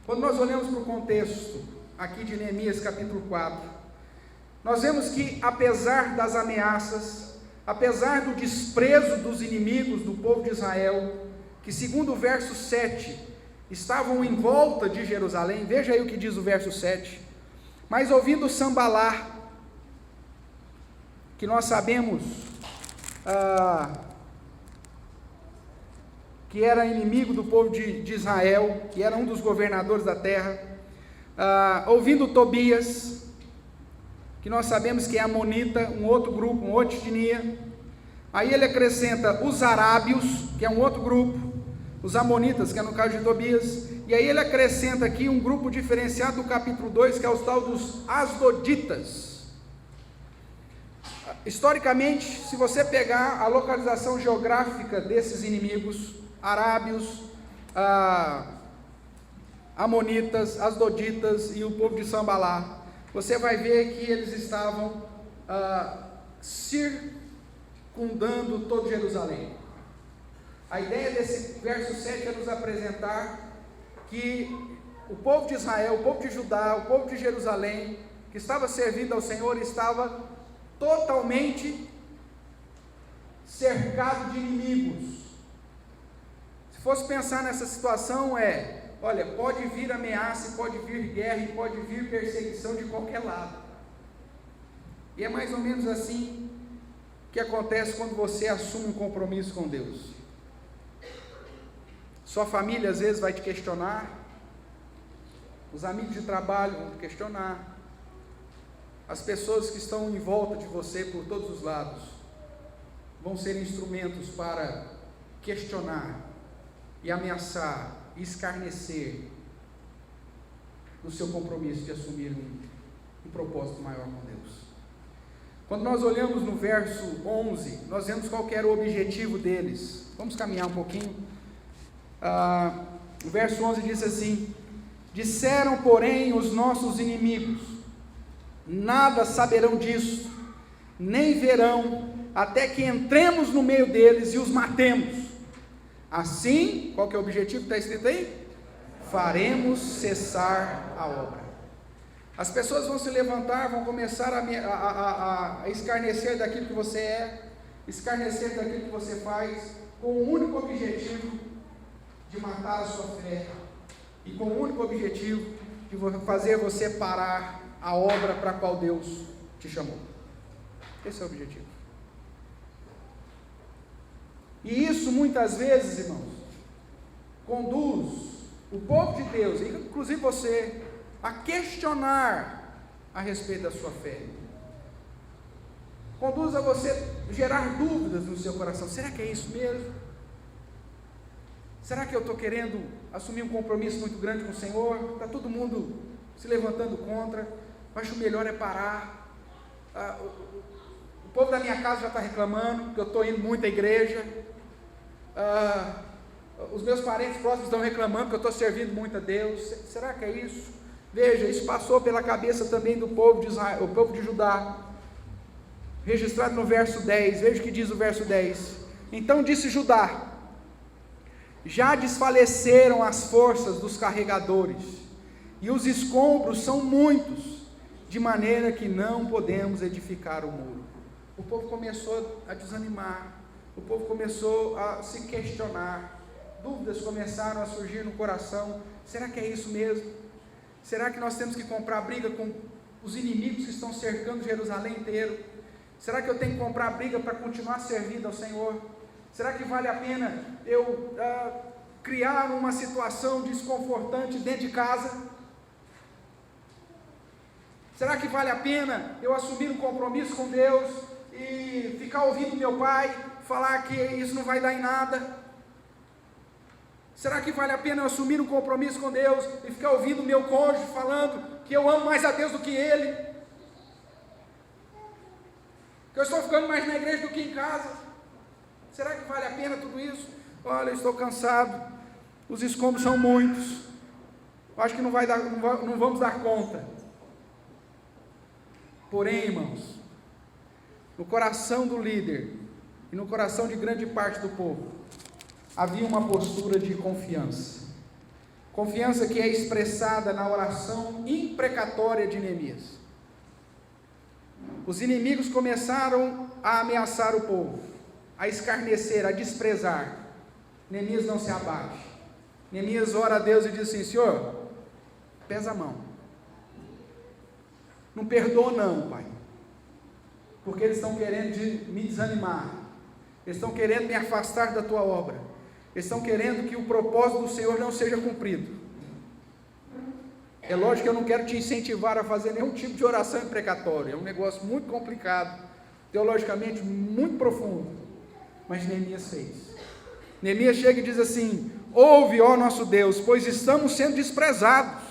Quando nós olhamos para o contexto aqui de Neemias capítulo 4, nós vemos que apesar das ameaças, apesar do desprezo dos inimigos do povo de Israel, que segundo o verso 7, estavam em volta de Jerusalém, veja aí o que diz o verso 7, mas ouvindo Sambalá, que nós sabemos que era inimigo do povo de Israel, que era um dos governadores da terra, ouvindo Tobias, que nós sabemos que é amonita, um outro grupo, um outro etnia, aí ele acrescenta os arábios, que é um outro grupo, os amonitas, que é no caso de Tobias, e aí ele acrescenta aqui um grupo diferenciado do capítulo 2, que é o tal dos asdoditas. Historicamente, se você pegar a localização geográfica desses inimigos, arábios, amonitas, asdoditas e o povo de Sambalá, você vai ver que eles estavam circundando todo Jerusalém. A ideia desse verso 7 é nos apresentar que o povo de Israel, o povo de Judá, o povo de Jerusalém, que estava servindo ao Senhor, estava totalmente cercado de inimigos. Se fosse pensar nessa situação, olha, pode vir ameaça, pode vir guerra, e pode vir perseguição de qualquer lado. E é mais ou menos assim que acontece quando você assume um compromisso com Deus. Sua família às vezes vai te questionar, os amigos de trabalho vão te questionar, as pessoas que estão em volta de você por todos os lados vão ser instrumentos para questionar e ameaçar e escarnecer no seu compromisso de assumir um propósito maior com Deus. Quando nós olhamos no verso 11, nós vemos qual que era o objetivo deles. Vamos caminhar um pouquinho. O verso 11 diz assim: disseram, porém, os nossos inimigos, nada saberão disso, nem verão, até que entremos no meio deles e os matemos. Assim, qual que é o objetivo que está escrito aí? Faremos cessar a obra. As pessoas vão se levantar, vão começar a escarnecer daquilo que você é, escarnecer daquilo que você faz, com o único objetivo de matar a sua fé, e com o único objetivo de fazer você parar a obra para a qual Deus te chamou. Esse é o objetivo. E isso muitas vezes, irmãos, conduz o povo de Deus, inclusive você, a questionar a respeito da sua fé. Conduz a você gerar dúvidas no seu coração. Será que é isso mesmo? Será que eu estou querendo assumir um compromisso muito grande com o Senhor? Está todo mundo se levantando contra. Eu acho melhor é parar. O povo da minha casa já está reclamando que eu estou indo muito à igreja. Os meus parentes próximos estão reclamando que eu estou servindo muito a Deus. Será que é isso? Veja, isso passou pela cabeça também do povo de Israel, o povo de Judá, registrado no verso 10. Veja o que diz o verso 10. Então disse Judá: já desfaleceram as forças dos carregadores, e os escombros são muitos, de maneira que não podemos edificar o muro. O povo começou a desanimar, o povo começou a se questionar, dúvidas começaram a surgir no coração. Será que é isso mesmo? Será que nós temos que comprar briga com os inimigos que estão cercando Jerusalém inteiro? Será que eu tenho que comprar briga para continuar servindo ao Senhor? Será que vale a pena eu criar uma situação desconfortante dentro de casa? Será que vale a pena eu assumir um compromisso com Deus e ficar ouvindo meu pai falar que isso não vai dar em nada? Será que vale a pena eu assumir um compromisso com Deus e ficar ouvindo meu cônjuge falando que eu amo mais a Deus do que ele? Que eu estou ficando mais na igreja do que em casa? Será que vale a pena tudo isso? Olha, eu estou cansado, os escombros são muitos, Eu acho que não vamos dar conta. Porém, irmãos, no coração do líder e no coração de grande parte do povo, havia uma postura de confiança. Confiança que é expressada na oração imprecatória de Neemias. Os inimigos começaram a ameaçar o povo, a escarnecer, a desprezar. Neemias não se abate. Neemias ora a Deus e diz assim: Senhor, pesa a mão. Não perdoa não, Pai. Porque eles estão querendo me desanimar. Eles estão querendo me afastar da tua obra. Eles estão querendo que o propósito do Senhor não seja cumprido. É lógico que eu não quero te incentivar a fazer nenhum tipo de oração imprecatória. É um negócio muito complicado, teologicamente muito profundo. Mas Neemias fez. Neemias chega e diz assim: ouve, ó nosso Deus, pois estamos sendo desprezados.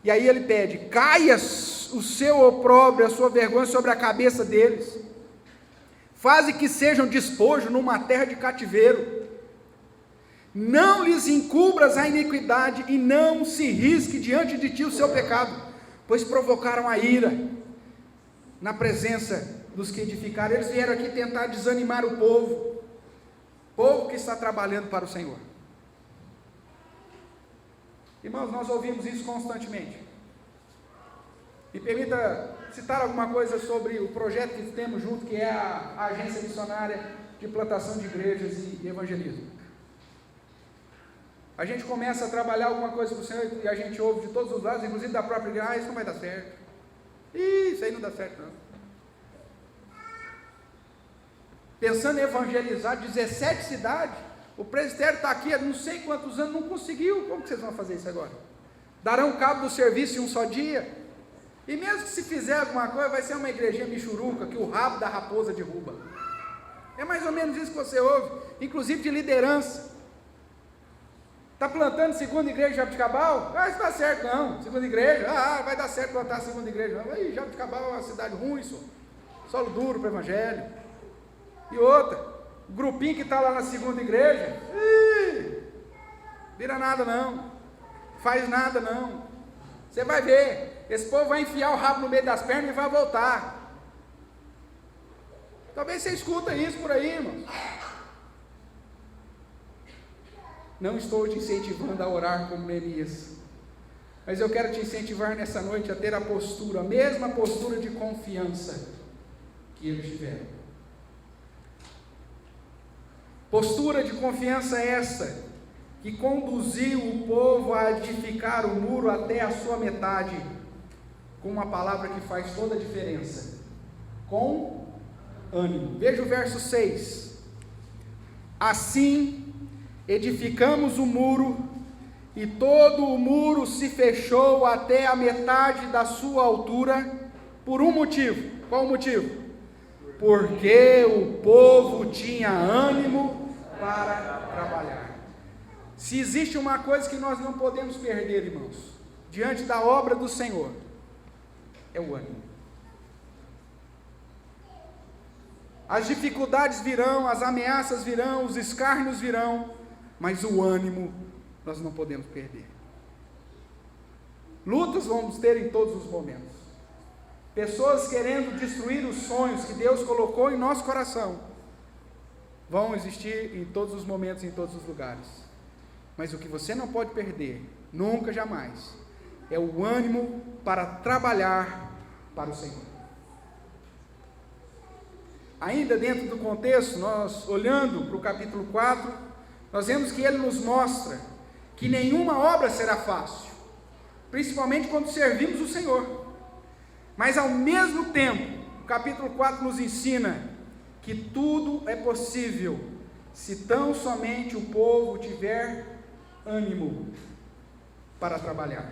E aí ele pede: caia o seu opróbrio, a sua vergonha sobre a cabeça deles. Faze que sejam despojo numa terra de cativeiro. Não lhes encubras a iniquidade e não se risque diante de ti o seu pecado, pois provocaram a ira na presença dos que edificaram. Eles vieram aqui tentar desanimar o povo que está trabalhando para o Senhor. Irmãos, nós ouvimos isso constantemente. Me permita citar alguma coisa sobre o projeto que temos junto, que é a Agência Missionária de Plantação de Igrejas e Evangelismo. A gente começa a trabalhar alguma coisa para o Senhor e a gente ouve de todos os lados, inclusive da própria igreja: isso não vai dar certo. Isso aí não dá certo não. Pensando em evangelizar 17 cidades, o presbitério está aqui há não sei quantos anos, não conseguiu. Como que vocês vão fazer isso agora? Darão cabo do serviço em um só dia? E mesmo que se fizer alguma coisa, vai ser uma igrejinha michuruca que o rabo da raposa derruba. É mais ou menos isso que você ouve, inclusive de liderança. Está plantando segunda igreja de Jaboticabal? Isso dá certo não. Segunda igreja? Vai dar certo plantar a segunda igreja. Não. Aí, Jaboticabal é uma cidade ruim, solo duro para o evangelho. E outra, o grupinho que está lá na segunda igreja, vira nada não, faz nada não. Você vai ver, esse povo vai enfiar o rabo no meio das pernas e vai voltar. Talvez você escuta isso por aí, irmãos. Não estou te incentivando a orar como Neemias, mas eu quero te incentivar nessa noite a ter a postura, a mesma postura de confiança que eles tiveram. Postura de confiança essa que conduziu o povo a edificar o muro até a sua metade, com uma palavra que faz toda a diferença: com ânimo. Veja o verso 6. Assim edificamos o muro, e todo o muro se fechou até a metade da sua altura, por um motivo. Qual o motivo? Porque o povo tinha ânimo para trabalhar. Se existe uma coisa que nós não podemos perder, irmãos, diante da obra do Senhor, é o ânimo. As dificuldades virão, as ameaças virão, os escárnios virão, mas o ânimo nós não podemos perder. Lutas vamos ter em todos os momentos. Pessoas querendo destruir os sonhos que Deus colocou em nosso coração vão existir em todos os momentos, em todos os lugares. Mas o que você não pode perder, nunca, jamais, é o ânimo para trabalhar para o Senhor. Ainda dentro do contexto, nós olhando para o capítulo 4, nós vemos que ele nos mostra que nenhuma obra será fácil, principalmente quando servimos o Senhor. Mas ao mesmo tempo, o capítulo 4 nos ensina que tudo é possível se tão somente o povo tiver ânimo para trabalhar.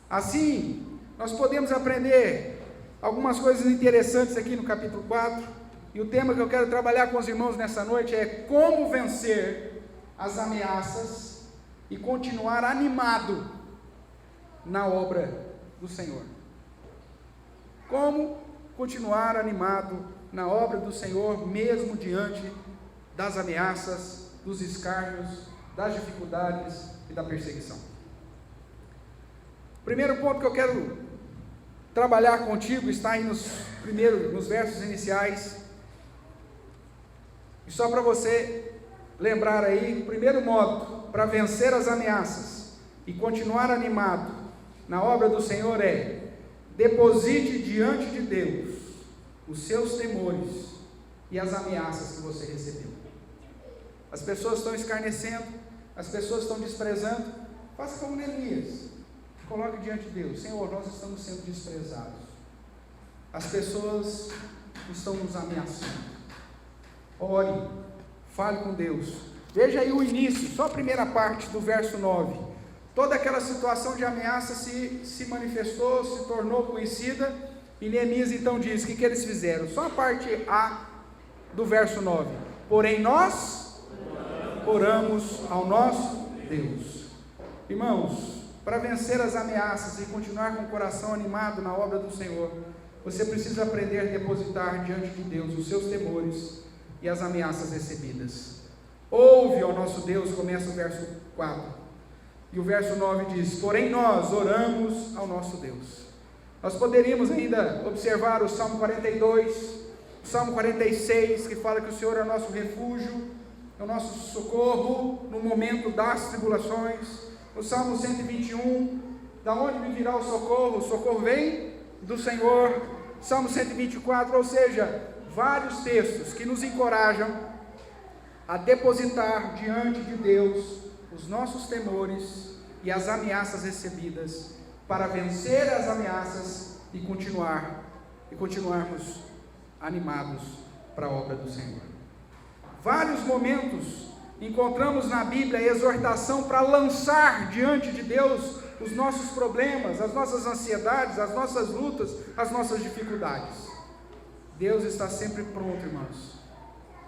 Assim, nós podemos aprender algumas coisas interessantes aqui no capítulo 4, e o tema que eu quero trabalhar com os irmãos nessa noite é como vencer as ameaças e continuar animado na obra do Senhor. Como continuar animado na obra do Senhor, mesmo diante das ameaças, dos escárnios, das dificuldades e da perseguição. O primeiro ponto que eu quero trabalhar contigo está aí nos versos iniciais. E só para você lembrar aí, o primeiro modo para vencer as ameaças e continuar animado na obra do Senhor é: deposite diante de Deus os seus temores e as ameaças que você recebeu. As pessoas estão escarnecendo, as pessoas estão desprezando. Faça como Neemias, coloque diante de Deus: Senhor, nós estamos sendo desprezados, as pessoas estão nos ameaçando. Ore, fale com Deus. Veja aí o início, só a primeira parte do verso 9. Toda aquela situação de ameaça se manifestou, se tornou conhecida, e Neemias então diz: o que eles fizeram? Só a parte A do verso 9. Porém nós oramos ao nosso Deus. Irmãos, para vencer as ameaças e continuar com o coração animado na obra do Senhor, você precisa aprender a depositar diante de Deus os seus temores e as ameaças recebidas. Ouve ao nosso Deus, começa o verso 4. E o verso 9 diz: porém nós oramos ao nosso Deus. Nós poderíamos ainda observar o Salmo 42, o Salmo 46, que fala que o Senhor é o nosso refúgio, é o nosso socorro no momento das tribulações. O Salmo 121, da onde me virá o socorro? O socorro vem do Senhor. Salmo 124, ou seja, vários textos que nos encorajam a depositar diante de Deus os nossos temores e as ameaças recebidas, para vencer as ameaças e continuarmos animados para a obra do Senhor. Vários momentos encontramos na Bíblia a exortação para lançar diante de Deus os nossos problemas, as nossas ansiedades, as nossas lutas, as nossas dificuldades. Deus está sempre pronto, irmãos,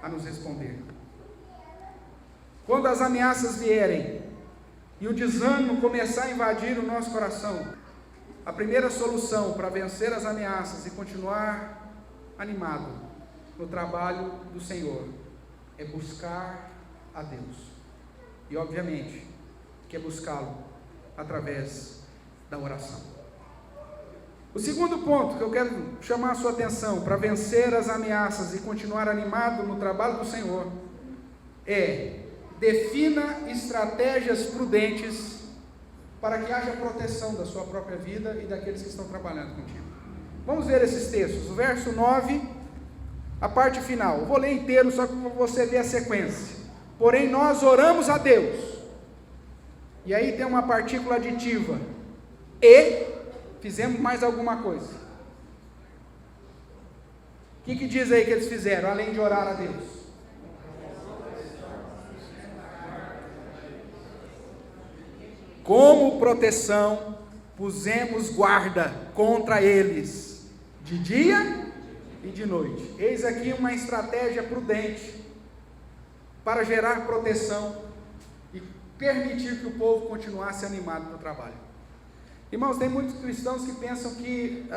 a nos responder. Quando as ameaças vierem e o desânimo começar a invadir o nosso coração, a primeira solução para vencer as ameaças e continuar animado no trabalho do Senhor é buscar a Deus. E obviamente que é buscá-lo através da oração. O segundo ponto que eu quero chamar a sua atenção para vencer as ameaças e continuar animado no trabalho do Senhor é: defina estratégias prudentes para que haja proteção da sua própria vida e daqueles que estão trabalhando contigo. Vamos ver esses textos. O verso 9, a parte final. Eu vou ler inteiro só para você ver a sequência. Porém nós oramos a Deus. E aí tem uma partícula aditiva. E fizemos mais alguma coisa. O que diz aí que eles fizeram, além de orar a Deus? Como proteção, pusemos guarda contra eles, de dia e de noite. Eis aqui uma estratégia prudente para gerar proteção e permitir que o povo continuasse animado no trabalho. Irmãos, tem muitos cristãos que pensam que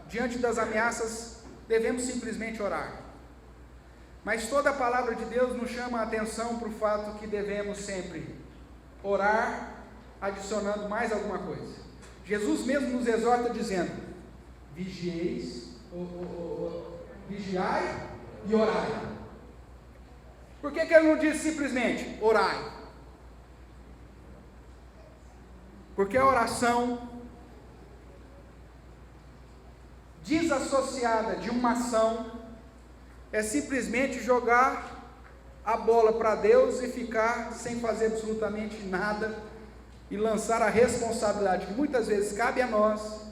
diante das ameaças devemos simplesmente orar. Mas toda a palavra de Deus nos chama a atenção para o fato que devemos sempre orar, adicionando mais alguma coisa. Jesus mesmo nos exorta dizendo: vigiai e orai. Por que ele não diz simplesmente orai? Porque a oração desassociada de uma ação é simplesmente jogar a bola para Deus e ficar sem fazer absolutamente nada e lançar a responsabilidade que muitas vezes cabe a nós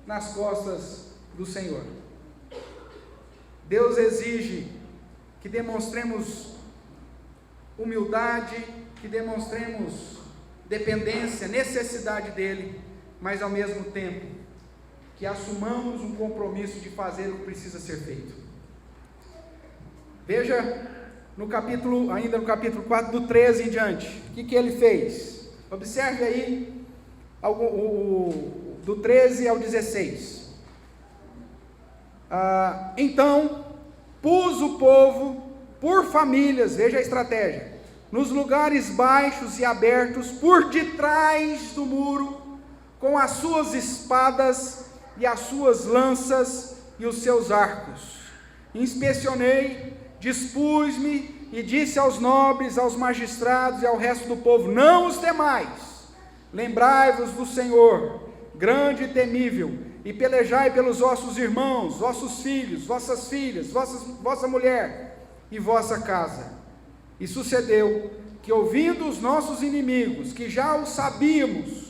nas costas do Senhor. Deus exige que demonstremos humildade, que demonstremos dependência, necessidade dEle, mas ao mesmo tempo que assumamos um compromisso de fazer o que precisa ser feito. Veja ainda no capítulo 4, do 13 em diante, o que ele fez? Observe aí do 13 ao 16. Então pus o povo por famílias, veja a estratégia, nos lugares baixos e abertos por detrás do muro, com as suas espadas e as suas lanças e os seus arcos. Inspecionei, dispus-me e disse aos nobres, aos magistrados e ao resto do povo: não os temais, lembrai-vos do Senhor, grande e temível, e pelejai pelos vossos irmãos, vossos filhos, vossas filhas, vossa mulher e vossa casa. E sucedeu que, ouvindo os nossos inimigos, que já o sabíamos,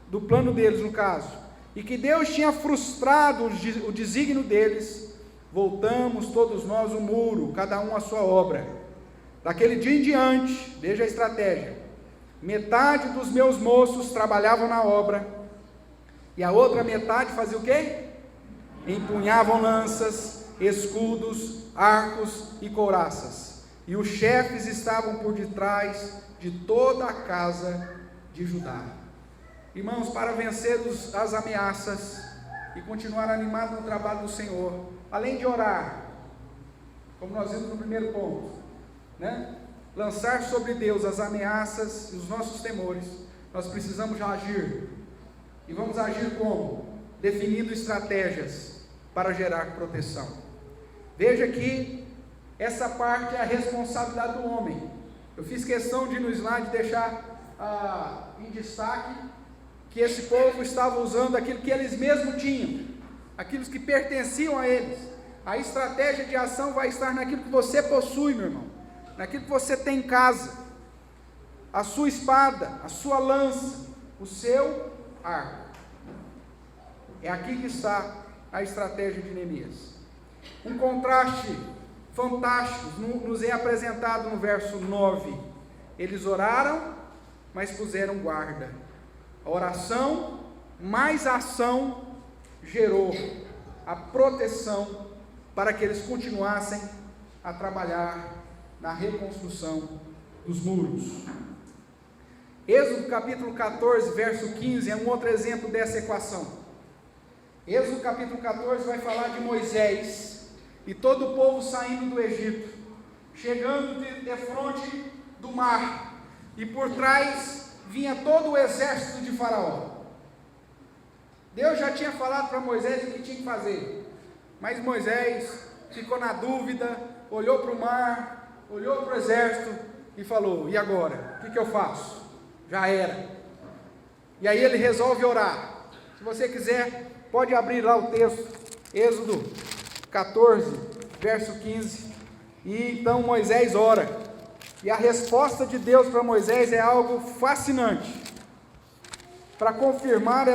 do plano deles no caso, e que Deus tinha frustrado o desígnio deles, voltamos todos nós o muro, cada um a sua obra. Daquele dia em diante, veja a estratégia, metade dos meus moços trabalhavam na obra, e a outra metade fazia o quê? Empunhavam lanças, escudos, arcos e couraças, e os chefes estavam por detrás de toda a casa de Judá. Irmãos, para vencer as ameaças e continuar animado no trabalho do Senhor, além de orar, como nós vimos no primeiro ponto, né? Lançar sobre Deus as ameaças e os nossos temores, nós precisamos agir. E vamos agir como? Definindo estratégias para gerar proteção. Veja que essa parte é a responsabilidade do homem. Eu fiz questão de no slide deixar em destaque que esse povo estava usando aquilo que eles mesmos tinham, aquilo que pertenciam a eles. A estratégia de ação vai estar naquilo que você possui, meu irmão, naquilo que você tem em casa, a sua espada, a sua lança, o seu arco. É aqui que está a estratégia de Neemias. Um contraste fantástico nos é apresentado no verso 9. Eles oraram, mas puseram guarda. A oração mais a ação gerou a proteção para que eles continuassem a trabalhar na reconstrução dos muros. Êxodo capítulo 14, verso 15 é um outro exemplo dessa equação. Êxodo capítulo 14 vai falar de Moisés e todo o povo saindo do Egito, chegando de frente do mar, e por trás vinha todo o exército de Faraó. Deus já tinha falado para Moisés o que tinha que fazer, mas Moisés ficou na dúvida, olhou para o mar, olhou para o exército e falou: e agora? O que eu faço? Já era. E aí ele resolve orar. Se você quiser, pode abrir lá o texto, Êxodo 14, verso 15. E então Moisés ora, e a resposta de Deus para Moisés é algo fascinante, para confirmar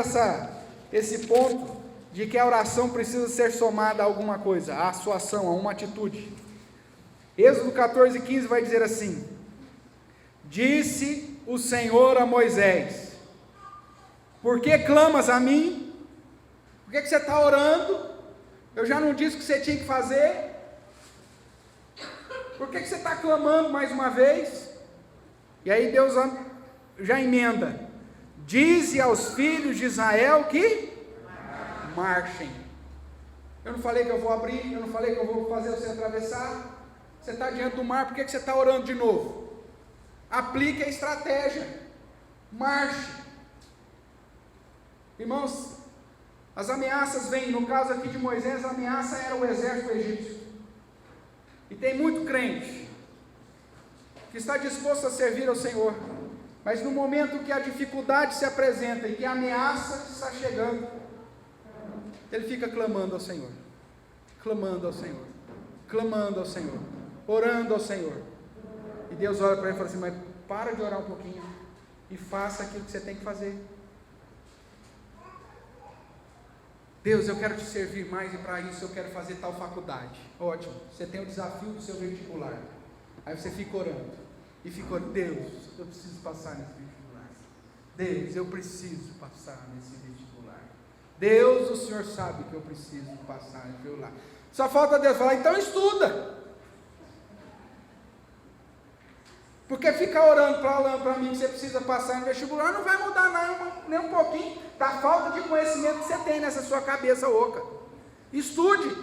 esse ponto de que a oração precisa ser somada a alguma coisa, a sua ação, a uma atitude. Êxodo 14, 15 vai dizer assim: disse o Senhor a Moisés: por que clamas a mim? Por que você está orando? Eu já não disse o que você tinha que fazer? Por que você está clamando mais uma vez? E aí Deus já emenda: dize aos filhos de Israel que marchem. Eu não falei que eu vou abrir, eu não falei que eu vou fazer você atravessar. Você está diante do mar, por que você está orando de novo? Aplique a estratégia, marche. Irmãos, as ameaças vêm, no caso aqui de Moisés, a ameaça era o exército egípcio. E tem muito crente que está disposto a servir ao Senhor, mas no momento que a dificuldade se apresenta e que a ameaça está chegando, ele fica clamando ao Senhor, clamando ao Senhor, clamando ao Senhor, orando ao Senhor. E Deus olha para ele e fala assim: mas para de orar um pouquinho e faça aquilo que você tem que fazer. Deus, eu quero te servir mais e para isso eu quero fazer tal faculdade. Ótimo, você tem o desafio do seu vestibular. Aí você fica orando e fica orando: Deus, eu preciso passar nesse vestibular. Deus, eu preciso passar nesse vestibular. Deus, o Senhor sabe que eu preciso passar nesse vestibular. Só falta Deus falar: então estuda. Porque ficar orando para mim que você precisa passar no vestibular não vai mudar nada, nem um pouquinho, da falta de conhecimento que você tem nessa sua cabeça oca. Estude.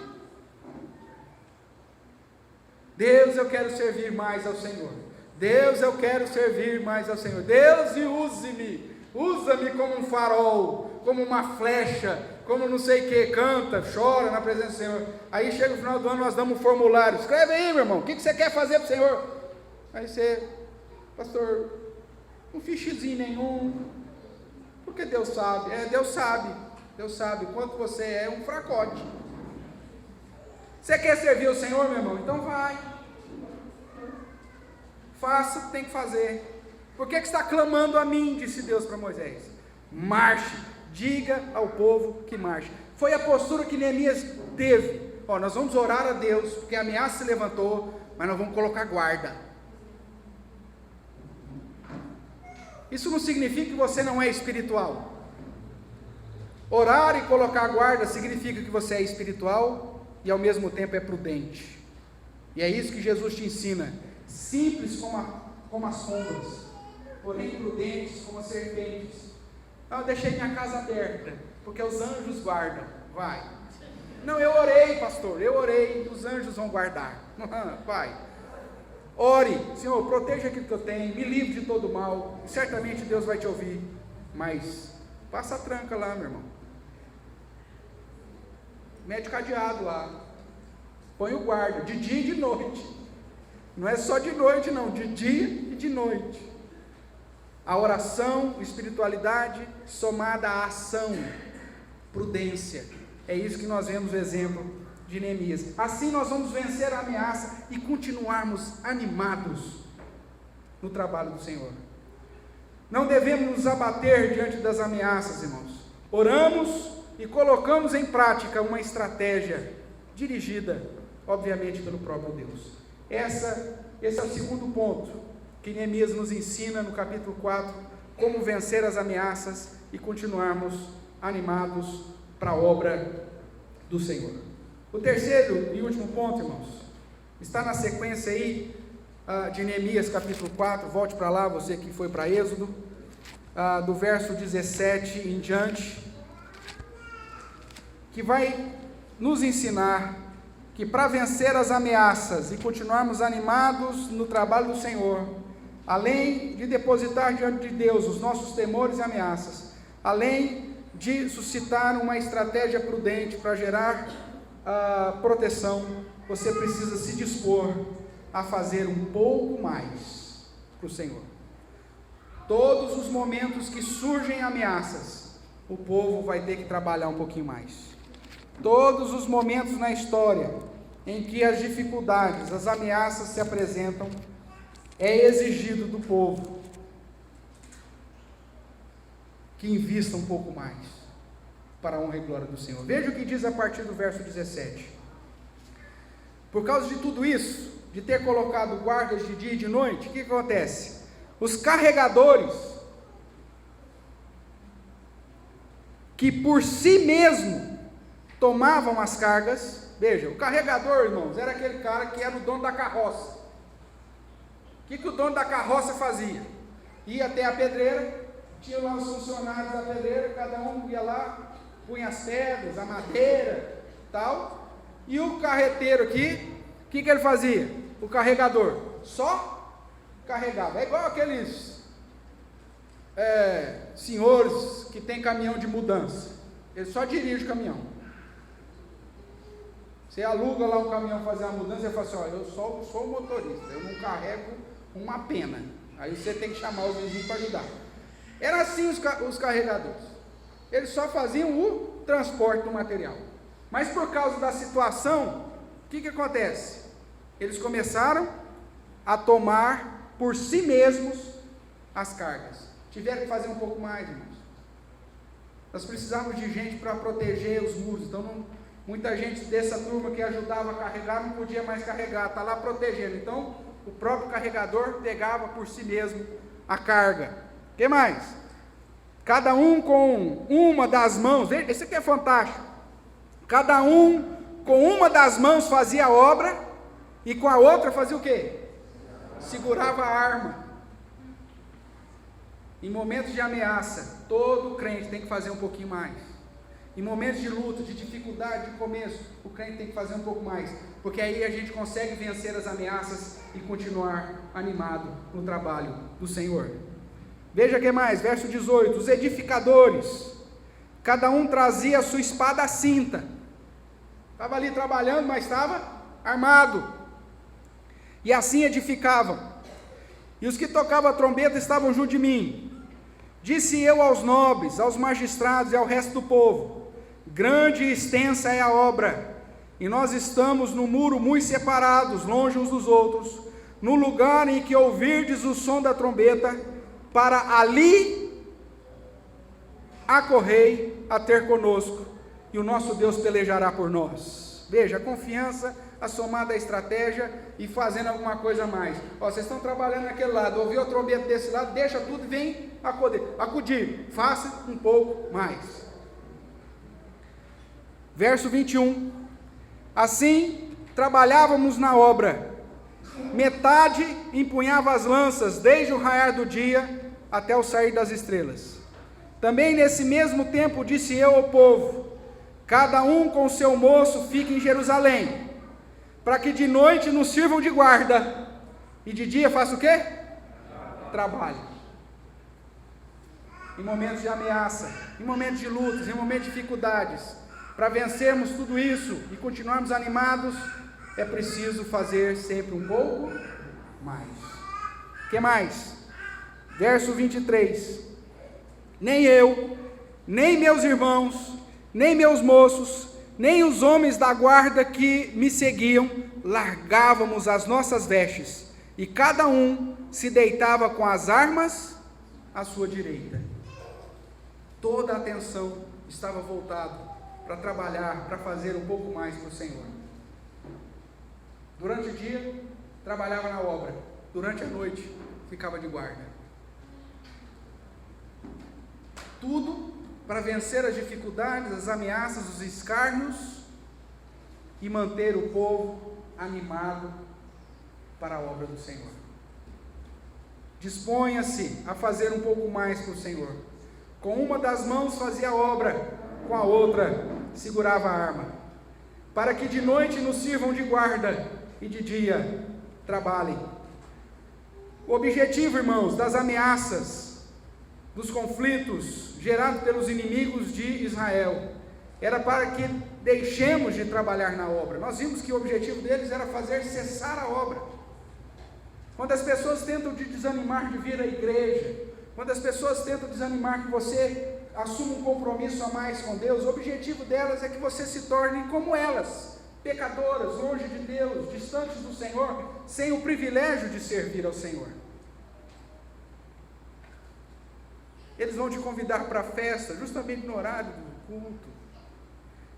Deus, eu quero servir mais ao Senhor. Deus, eu quero servir mais ao Senhor. Deus, e use-me usa-me como um farol, como uma flecha, como não sei o que, canta, chora na presença do Senhor. Aí chega o final do ano, nós damos um formulário, escreve aí, meu irmão, o que você quer fazer para o Senhor? Aí você, pastor, não fiz xizinho nenhum, porque Deus sabe, Deus sabe quanto você é um fracote. Você quer servir o Senhor, meu irmão? Então vai, faça o que tem que fazer. Por que está clamando a mim, disse Deus para Moisés? Marche, diga ao povo que marche. Foi a postura que Neemias teve. Nós vamos orar a Deus, porque a ameaça se levantou, mas nós vamos colocar guarda. Isso não significa que você não é espiritual. Orar e colocar guarda significa que você é espiritual e ao mesmo tempo é prudente. E é isso que Jesus te ensina. Simples como as sombras, porém prudentes como as serpentes. Eu deixei minha casa aberta, porque os anjos guardam. Vai. Não, eu orei, pastor, os anjos vão guardar. Vai. Ore, Senhor, proteja aquilo que eu tenho, me livre de todo mal, e certamente Deus vai te ouvir. Mas passa a tranca lá, meu irmão. Mete cadeado lá. Põe o guarda, de dia e de noite. Não é só de noite não, de dia e de noite. A oração, espiritualidade, somada à ação, prudência. É isso que nós vemos o exemplo de Neemias. Assim nós vamos vencer a ameaça e continuarmos animados no trabalho do Senhor. Não devemos nos abater diante das ameaças, irmãos. Oramos e colocamos em prática uma estratégia dirigida, obviamente, pelo próprio Deus. Esse é o segundo ponto que Neemias nos ensina no capítulo 4, como vencer as ameaças e continuarmos animados para a obra do Senhor. O terceiro e último ponto, irmãos, está na sequência aí de Neemias capítulo 4, volte para lá, você que foi para Êxodo, do verso 17 em diante, que vai nos ensinar que para vencer as ameaças e continuarmos animados no trabalho do Senhor, além de depositar diante de Deus os nossos temores e ameaças, além de suscitar uma estratégia prudente para gerar proteção, você precisa se dispor a fazer um pouco mais para o Senhor. Todos os momentos que surgem ameaças, o povo vai ter que trabalhar um pouquinho mais. Todos os momentos na história em que as dificuldades, as ameaças se apresentam, é exigido do povo que invista um pouco mais para a honra e glória do Senhor. Veja o que diz a partir do verso 17. Por causa de tudo isso, de ter colocado guardas de dia e de noite, o que acontece? Os carregadores, que por si mesmo tomavam as cargas, veja, o carregador, irmãos, era aquele cara que era o dono da carroça. O que o dono da carroça fazia? Ia até a pedreira, tinha lá os funcionários da pedreira, cada um ia lá, punha as pedras, a madeira, tal, e o carreteiro aqui, o que ele fazia? O carregador, só carregava, é igual aqueles senhores que tem caminhão de mudança, ele só dirige o caminhão. Você aluga lá um caminhão fazer uma mudança, você fala assim, eu sou o motorista, eu não carrego uma pena, aí você tem que chamar o vizinho para ajudar. Era assim os carregadores, eles só faziam o transporte do material, mas por causa da situação, o que acontece? Eles começaram a tomar por si mesmos as cargas, tiveram que fazer um pouco mais, irmãos. Nós precisávamos de gente para proteger os muros, então muita gente dessa turma que ajudava a carregar não podia mais carregar, está lá protegendo, então o próprio carregador pegava por si mesmo a carga. O que mais? Cada um com uma das mãos, esse aqui é fantástico, cada um com uma das mãos fazia a obra, e com a outra fazia o quê? Segurava a arma. Em momentos de ameaça, todo crente tem que fazer um pouquinho mais. Em momentos de luta, de dificuldade, de começo, o crente tem que fazer um pouco mais, porque aí a gente consegue vencer as ameaças e continuar animado no trabalho do Senhor. Veja que mais, verso 18: os edificadores, cada um trazia a sua espada à cinta. Estava ali trabalhando, mas estava armado. E assim edificavam. E os que tocavam a trombeta estavam junto de mim. Disse eu aos nobres, aos magistrados e ao resto do povo: grande e extensa é a obra, e nós estamos no muro muito separados, longe uns dos outros, no lugar em que ouvirdes o som da trombeta, para ali acorrei a ter conosco, e o nosso Deus pelejará por nós. Veja, a confiança assomada à estratégia e fazendo alguma coisa a mais. Vocês estão trabalhando naquele lado, ouviu a trombeta desse lado, deixa tudo e vem acudir, faça um pouco mais. Verso 21: assim trabalhávamos na obra, metade empunhava as lanças, desde o raiar do dia até o sair das estrelas. Também nesse mesmo tempo disse eu ao povo: cada um com seu moço fique em Jerusalém, para que de noite nos sirvam de guarda, e de dia faça o quê? Trabalhe. Em momentos de ameaça, em momentos de lutas, em momentos de dificuldades, para vencermos tudo isso e continuarmos animados, é preciso fazer sempre um pouco mais. O que mais? Verso 23: nem eu, nem meus irmãos, nem meus moços, nem os homens da guarda que me seguiam, largávamos as nossas vestes, e cada um se deitava com as armas à sua direita. Toda a atenção estava voltada para trabalhar, para fazer um pouco mais para o Senhor. Durante o dia, trabalhava na obra. Durante a noite, ficava de guarda. Tudo para vencer as dificuldades, as ameaças, os escárnios e manter o povo animado para a obra do Senhor. Disponha-se a fazer um pouco mais para o Senhor. Com uma das mãos fazia a obra, com a outra segurava a arma, para que de noite nos sirvam de guarda e de dia trabalhem. O objetivo, irmãos, das ameaças, dos conflitos gerados pelos inimigos de Israel, era para que deixemos de trabalhar na obra. Nós vimos que o objetivo deles era fazer cessar a obra. Quando as pessoas tentam te desanimar de vir à igreja, quando as pessoas tentam desanimar que você assuma um compromisso a mais com Deus, o objetivo delas é que você se torne como elas, pecadoras, longe de Deus, distantes do Senhor, sem o privilégio de servir ao Senhor. Eles vão te convidar para a festa, justamente no horário do culto.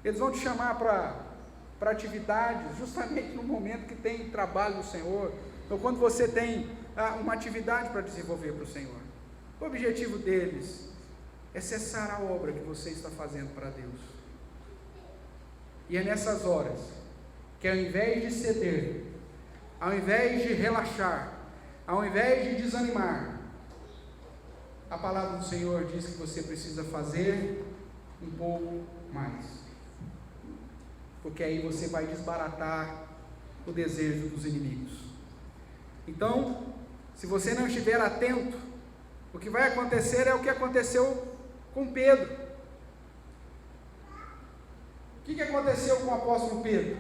Eles vão te chamar para atividades, justamente no momento que tem trabalho do Senhor, ou quando você tem uma atividade para desenvolver para o Senhor. O objetivo deles é cessar a obra que você está fazendo para Deus. E é nessas horas que, ao invés de ceder, ao invés de relaxar, ao invés de desanimar, a palavra do Senhor diz que você precisa fazer um pouco mais, porque aí você vai desbaratar o desejo dos inimigos. Então, se você não estiver atento, o que vai acontecer é o que aconteceu com Pedro. O que aconteceu com o apóstolo Pedro?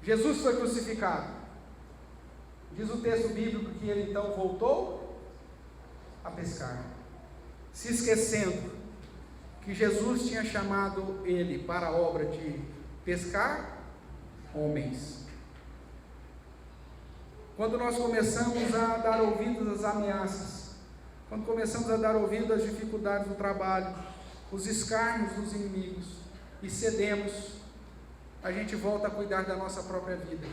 Jesus foi crucificado. Diz o texto bíblico que ele então voltou a pescar, se esquecendo que Jesus tinha chamado ele para a obra de pescar homens. Quando nós começamos a dar ouvidos às ameaças, quando começamos a dar ouvido às dificuldades do trabalho, os escárnios dos inimigos, e cedemos, a gente volta a cuidar da nossa própria vida.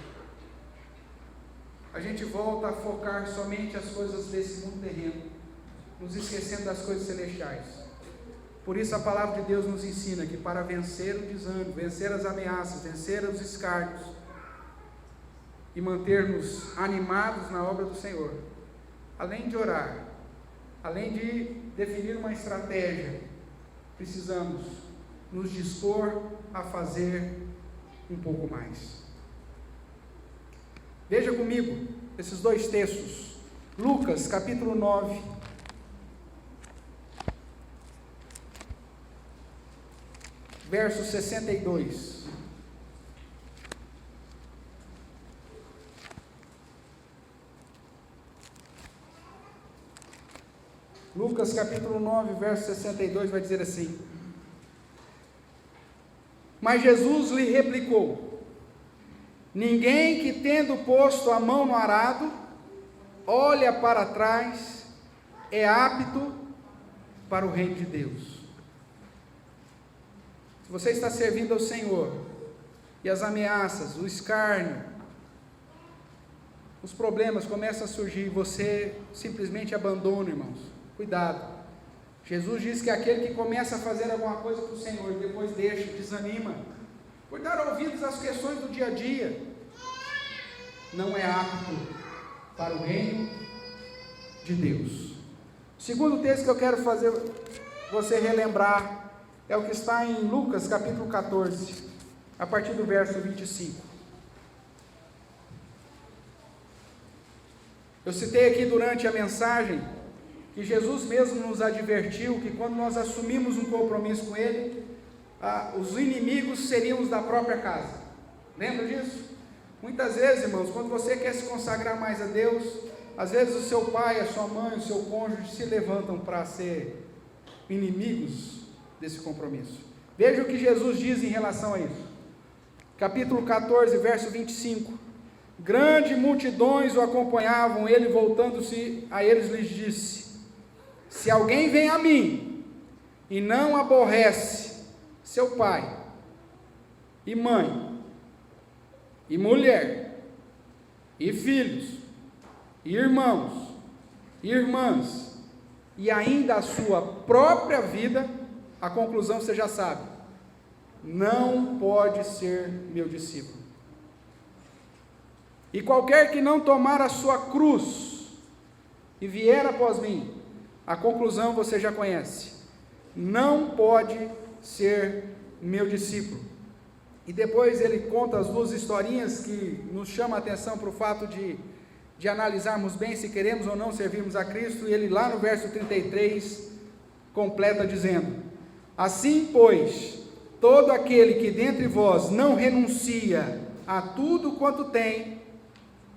A gente volta a focar somente as coisas desse mundo terreno, nos esquecendo das coisas celestiais. Por isso a palavra de Deus nos ensina que para vencer o desânimo, vencer as ameaças, vencer os escárnios e manter-nos animados na obra do Senhor, além de orar, além de definir uma estratégia, precisamos nos dispor a fazer um pouco mais. Veja comigo esses dois textos, Lucas capítulo 9 verso 62. Lucas capítulo 9, verso 62 vai dizer assim: mas Jesus lhe replicou: ninguém que tendo posto a mão no arado, olha para trás, é apto para o reino de Deus. Se você está servindo ao Senhor, e as ameaças, o escárnio, os problemas começam a surgir, você simplesmente abandona, irmãos. Cuidado. Jesus diz que aquele que começa a fazer alguma coisa para o Senhor e depois deixa, desanima, por dar ouvidos às questões do dia a dia, não é apto para o reino de Deus. O segundo texto que eu quero fazer você relembrar é o que está em Lucas capítulo 14, a partir do verso 25. Eu citei aqui durante a mensagem que Jesus mesmo nos advertiu que quando nós assumimos um compromisso com Ele, os inimigos seriam os da própria casa. Lembra disso? Muitas vezes, irmãos, quando você quer se consagrar mais a Deus, às vezes o seu pai, a sua mãe, o seu cônjuge se levantam para ser inimigos desse compromisso. Veja o que Jesus diz em relação a isso. Capítulo 14, verso 25. Grandes multidões o acompanhavam, ele voltando-se a eles lhes disse: se alguém vem a mim e não aborrece seu pai e mãe e mulher e filhos e irmãos e irmãs e ainda a sua própria vida, a conclusão você já sabe: não pode ser meu discípulo. E qualquer que não tomar a sua cruz e vier após mim, a conclusão você já conhece: não pode ser meu discípulo. E depois ele conta as duas historinhas que nos chamam a atenção para o fato de analisarmos bem se queremos ou não servirmos a Cristo. E ele lá no verso 33 completa dizendo: assim pois, todo aquele que dentre vós não renuncia a tudo quanto tem,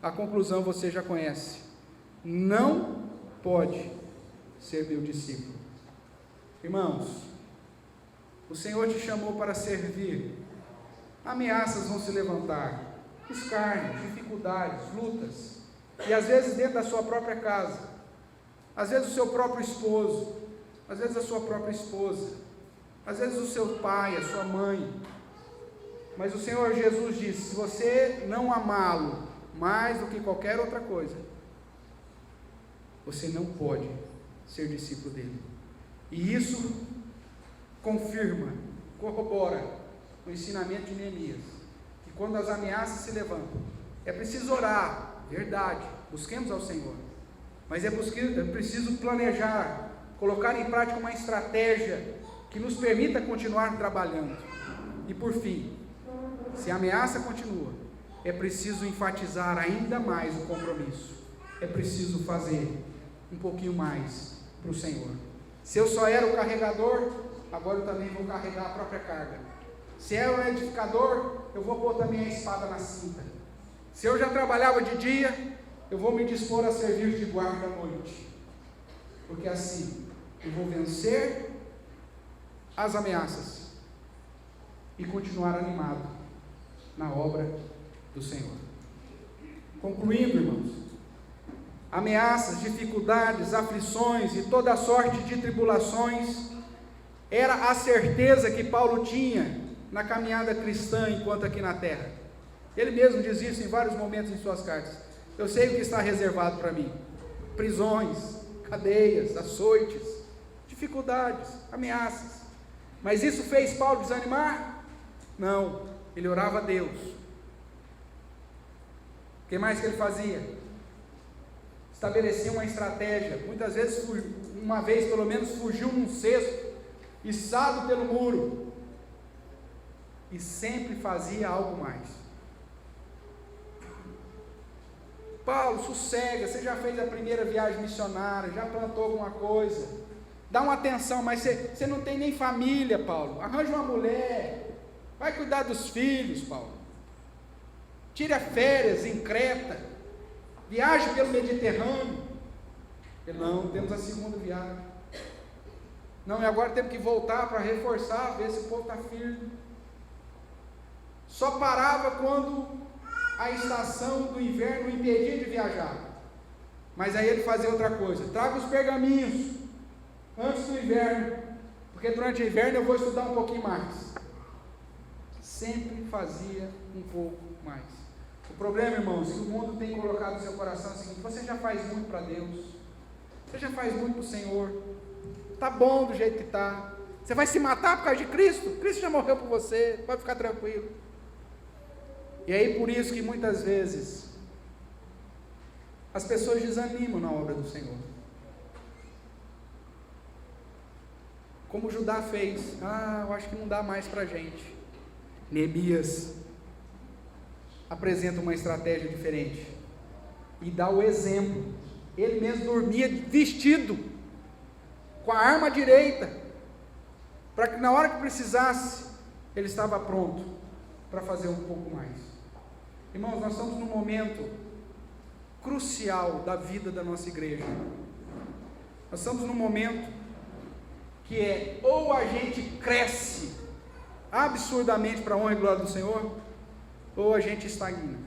a conclusão você já conhece: não pode ser meu discípulo. Irmãos, o Senhor te chamou para servir. Ameaças vão se levantar, escárnios, dificuldades, lutas, e às vezes dentro da sua própria casa, às vezes o seu próprio esposo, às vezes a sua própria esposa, às vezes o seu pai, a sua mãe. Mas o Senhor Jesus disse: se você não amá-lo mais do que qualquer outra coisa, você não pode ser discípulo dele. E isso confirma, corrobora o ensinamento de Neemias, que quando as ameaças se levantam, é preciso orar, verdade, busquemos ao Senhor, mas é preciso planejar, colocar em prática uma estratégia que nos permita continuar trabalhando. E por fim, se a ameaça continua, é preciso enfatizar ainda mais o compromisso, é preciso fazer um pouquinho mais para o Senhor. Se eu só era o carregador, agora eu também vou carregar a própria carga. Se eu era o edificador, eu vou pôr também a espada na cinta. Se eu já trabalhava de dia, eu vou me dispor a servir de guarda à noite, porque assim eu vou vencer as ameaças e continuar animado na obra do Senhor. Concluindo, irmãos, ameaças, dificuldades, aflições e toda sorte de tribulações era a certeza que Paulo tinha na caminhada cristã enquanto aqui na terra. Ele mesmo diz isso em vários momentos em suas cartas: eu sei o que está reservado para mim: prisões, cadeias, açoites, dificuldades, ameaças. Mas isso fez Paulo desanimar? Não, ele orava a Deus. O que mais que ele fazia? Estabelecia uma estratégia. Muitas vezes, uma vez pelo menos, fugiu num cesto, içado pelo muro, e sempre fazia algo mais. Paulo, sossega, você já fez a primeira viagem missionária, já plantou alguma coisa, dá uma atenção, mas você não tem nem família, Paulo. Arranja uma mulher, vai cuidar dos filhos, Paulo. Tira férias em Creta, viaje pelo Mediterrâneo. Ele, não, temos a segunda viagem. Não, e agora temos que voltar para reforçar, ver se o povo está firme. Só parava quando a estação do inverno impedia de viajar. Mas aí ele fazia outra coisa: traga os pergaminhos antes do inverno, porque durante o inverno eu vou estudar um pouquinho mais. Sempre fazia um pouco mais. O problema, irmãos, que o mundo tem colocado no seu coração é o seguinte: você já faz muito para Deus, você já faz muito para o Senhor, está bom do jeito que está, você vai se matar por causa de Cristo? Cristo já morreu por você, pode ficar tranquilo. E aí por isso que muitas vezes as pessoas desanimam na obra do Senhor. Como Judá fez: eu acho que não dá mais para a gente. Neemias apresenta uma estratégia diferente e dá o exemplo. Ele mesmo dormia vestido com a arma direita, para que na hora que precisasse ele estava pronto para fazer um pouco mais. Irmãos, nós estamos num momento crucial da vida da nossa igreja. Nós estamos num momento que é: ou a gente cresce absurdamente para a honra e glória do Senhor, ou a gente estagna.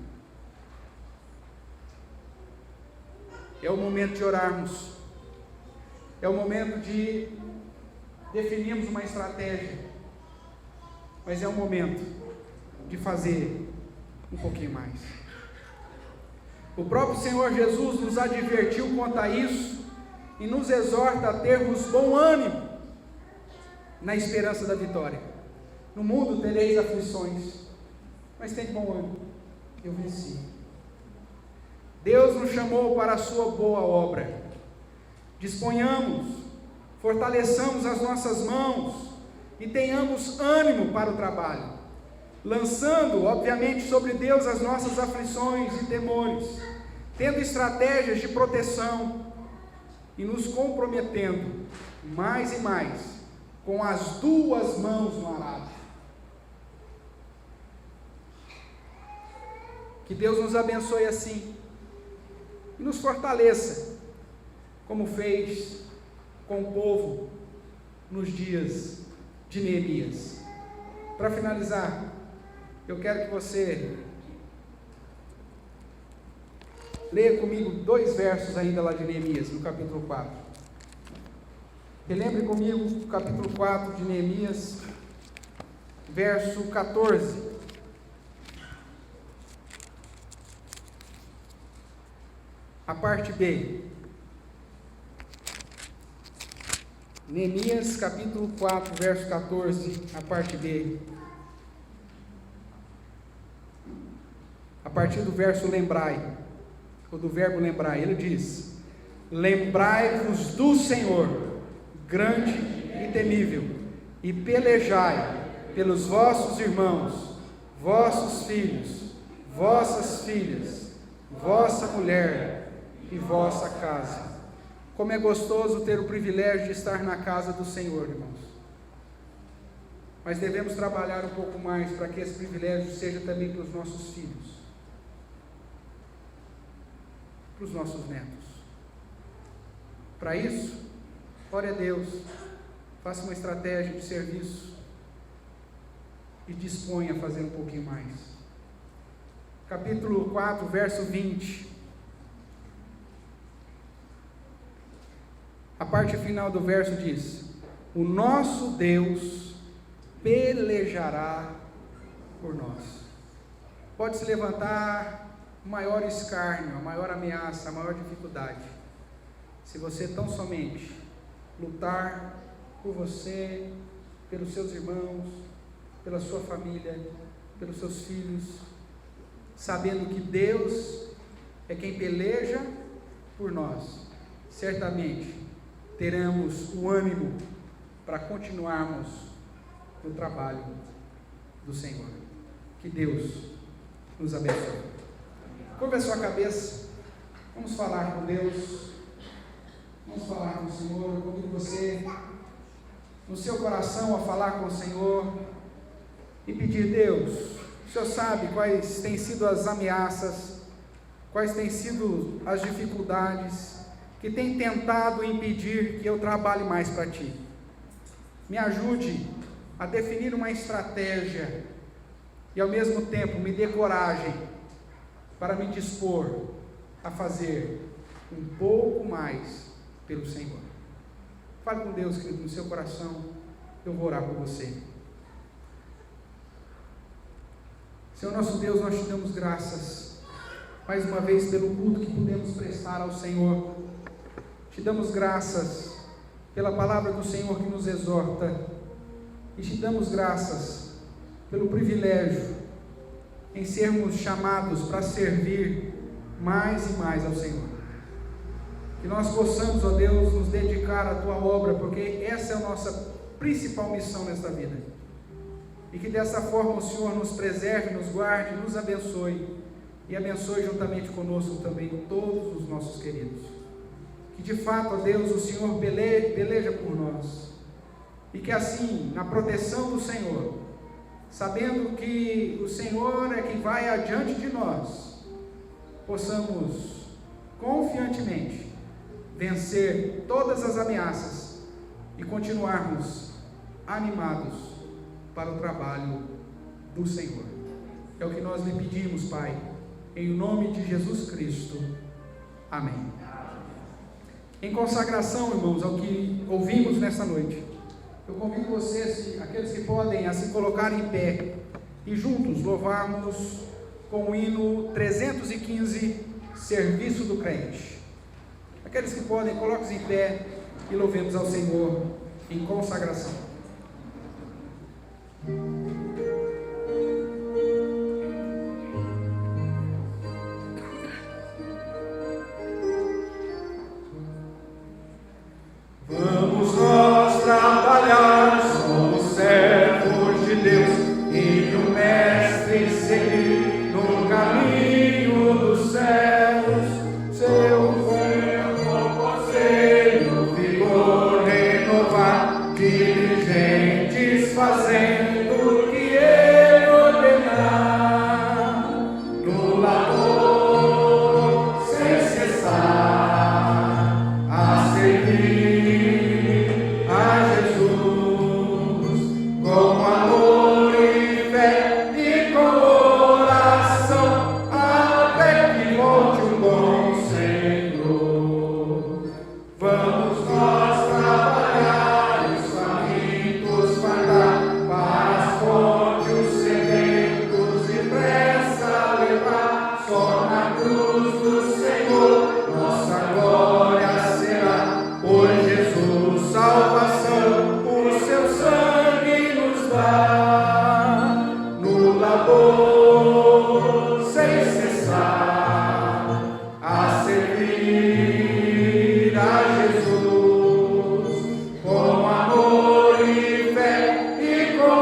É o momento de orarmos, é o momento de definirmos uma estratégia, mas é o momento de fazer um pouquinho mais. O próprio Senhor Jesus nos advertiu quanto a isso e nos exorta a termos bom ânimo na esperança da vitória. No mundo tereis aflições, mas tem bom ânimo, eu venci. Deus nos chamou para a sua boa obra. Disponhamos, fortaleçamos as nossas mãos e tenhamos ânimo para o trabalho, lançando, obviamente, sobre Deus as nossas aflições e temores, tendo estratégias de proteção e nos comprometendo mais e mais com as duas mãos no arado. Que Deus nos abençoe assim e nos fortaleça, como fez com o povo nos dias de Neemias. Para finalizar, eu quero que você leia comigo 2 versos ainda lá de Neemias, no capítulo 4. Relembre comigo o capítulo 4 de Neemias, verso 14. A parte B. Neemias capítulo 4, verso 14, a parte B. A partir do verso lembrai, ou do verbo lembrai, ele diz: lembrai-vos do Senhor, grande e temível, e pelejai pelos vossos irmãos, vossos filhos, vossas filhas, vossa mulher e vossa casa. Como é gostoso ter o privilégio de estar na casa do Senhor, irmãos. Mas devemos trabalhar um pouco mais para que esse privilégio seja também para os nossos filhos, para os nossos netos. Para isso, ore a Deus, faça uma estratégia de serviço e disponha a fazer um pouquinho mais. Capítulo 4, verso 20. A parte final do verso diz: o nosso Deus pelejará por nós. Pode se levantar o maior escárnio, a maior ameaça, a maior dificuldade, se você tão somente lutar por você, pelos seus irmãos, pela sua família, pelos seus filhos, sabendo que Deus é quem peleja por nós. Certamente teremos o ânimo para continuarmos no trabalho do Senhor. Que Deus nos abençoe. Curva a sua cabeça, vamos falar com Deus. Vamos falar com o Senhor. Eu convido você, no seu coração, a falar com o Senhor e pedir: Deus, o Senhor sabe quais têm sido as ameaças, quais têm sido as dificuldades que têm tentado impedir que eu trabalhe mais para Ti. Me ajude a definir uma estratégia e, ao mesmo tempo, me dê coragem para me dispor a fazer um pouco mais pelo Senhor. Fale com Deus, querido, no seu coração. Eu vou orar por você. Senhor nosso Deus, nós te damos graças mais uma vez pelo culto que pudemos prestar ao Senhor. Te damos graças pela palavra do Senhor que nos exorta, e te damos graças pelo privilégio em sermos chamados para servir mais e mais ao Senhor. Que nós possamos, ó Deus, nos dedicar à Tua obra, porque essa é a nossa principal missão nesta vida. E que dessa forma o Senhor nos preserve, nos guarde, nos abençoe, e abençoe juntamente conosco também todos os nossos queridos. Que de fato, ó Deus, o Senhor peleja por nós, e que assim, na proteção do Senhor, sabendo que o Senhor é quem vai adiante de nós, possamos confiantemente vencer todas as ameaças e continuarmos animados para o trabalho do Senhor. É o que nós lhe pedimos, Pai, em nome de Jesus Cristo. Amém. Em consagração, irmãos, ao que ouvimos nesta noite, eu convido vocês, aqueles que podem, a se colocarem em pé e juntos louvarmos com o hino 315, Serviço do Crente. Aqueles que podem, coloquem-se em pé e louvemos ao Senhor em consagração. Vamos nós trabalhar, somos servos de Deus, e o Mestre seguir no caminho dos céus. Seu conselho, vigor renovar, diligentes fazendo o que Ele ordenar, no labor sem cessar, a servir a Jesus com amor e fé e com oração, até que volte o bom Senhor. Vamos nós trabalhar e os famintos fardar, para as fontes os sedentos e pressa levar. Só na cruz do Senhor nossa glória será, pois Jesus salvação o seu sangue nos dá. No labor sem cessar, a servir a Jesus com amor e fé e com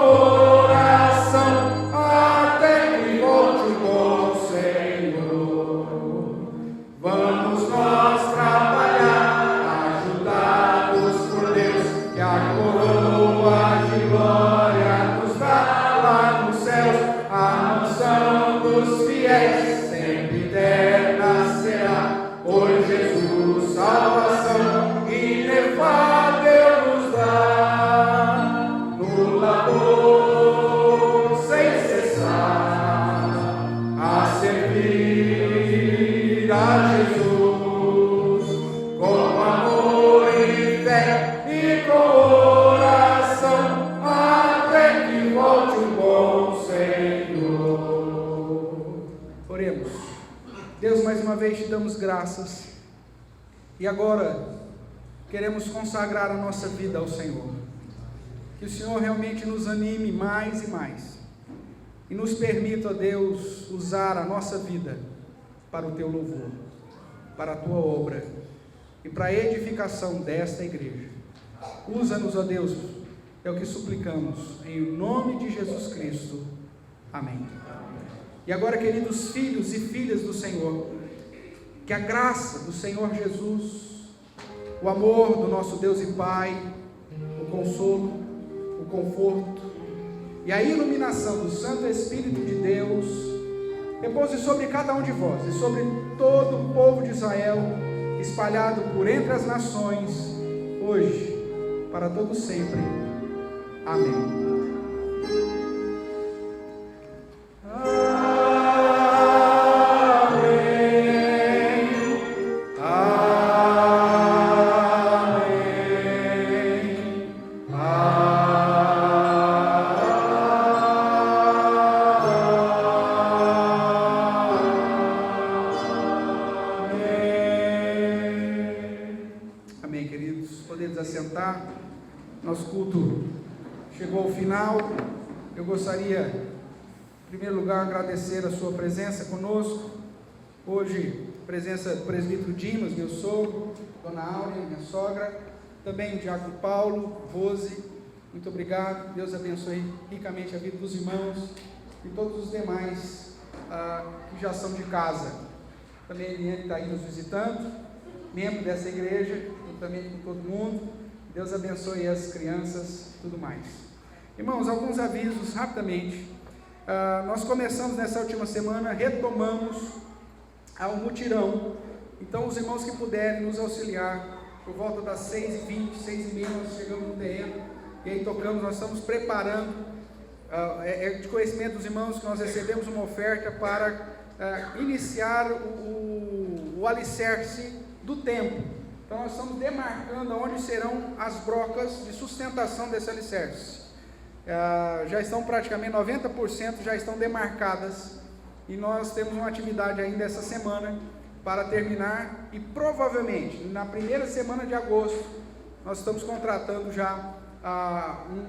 oração, até que volte o bom Senhor. Vamos nós trabalhar, ajudados por Deus, que a coroa de glória nos dá lá nos céus. A mansão dos fiéis sempre eterna será, pois Jesus salvação inefável nos dá. No labor sem cessar, a servir a Jesus com amor e fé e com oração, até que volte o bom Senhor. Oremos. Deus, mais uma vez te damos graças, e agora queremos consagrar a nossa vida ao Senhor. Que o Senhor realmente nos anime mais e mais, e nos permita, ó Deus, usar a nossa vida para o Teu louvor, para a Tua obra e para a edificação desta igreja. Usa-nos, ó Deus, é o que suplicamos, em nome de Jesus Cristo. Amém. E agora, queridos filhos e filhas do Senhor, que a graça do Senhor Jesus, o amor do nosso Deus e Pai, o consolo, o conforto e a iluminação do Santo Espírito de Deus repouse sobre cada um de vós e sobre todo o povo de Israel, espalhado por entre as nações, hoje, para todo sempre. Amém. Nosso culto chegou ao final. Eu gostaria, em primeiro lugar, agradecer a sua presença conosco. Hoje, presença do presbítero Dimas, meu sogro, Dona Áurea, minha sogra, também o diácono Paulo, Rose, muito obrigado. Deus abençoe ricamente a vida dos irmãos e todos os demais que já são de casa. Também a Eliane está aí nos visitando, membro dessa igreja, eu também com todo mundo. Deus abençoe as crianças e tudo mais. Irmãos, alguns avisos rapidamente. Nós começamos nessa última semana, retomamos ao mutirão. Então, os irmãos que puderem nos auxiliar, por volta das 6h20, 6h30, nós chegamos no terreno e aí tocamos. Nós estamos preparando, é de conhecimento dos irmãos que nós recebemos uma oferta para iniciar o alicerce do templo. Então nós estamos demarcando onde serão as brocas de sustentação desse alicerce. Já estão praticamente 90% já estão demarcadas e nós temos uma atividade ainda essa semana para terminar e provavelmente na primeira semana de agosto nós estamos contratando já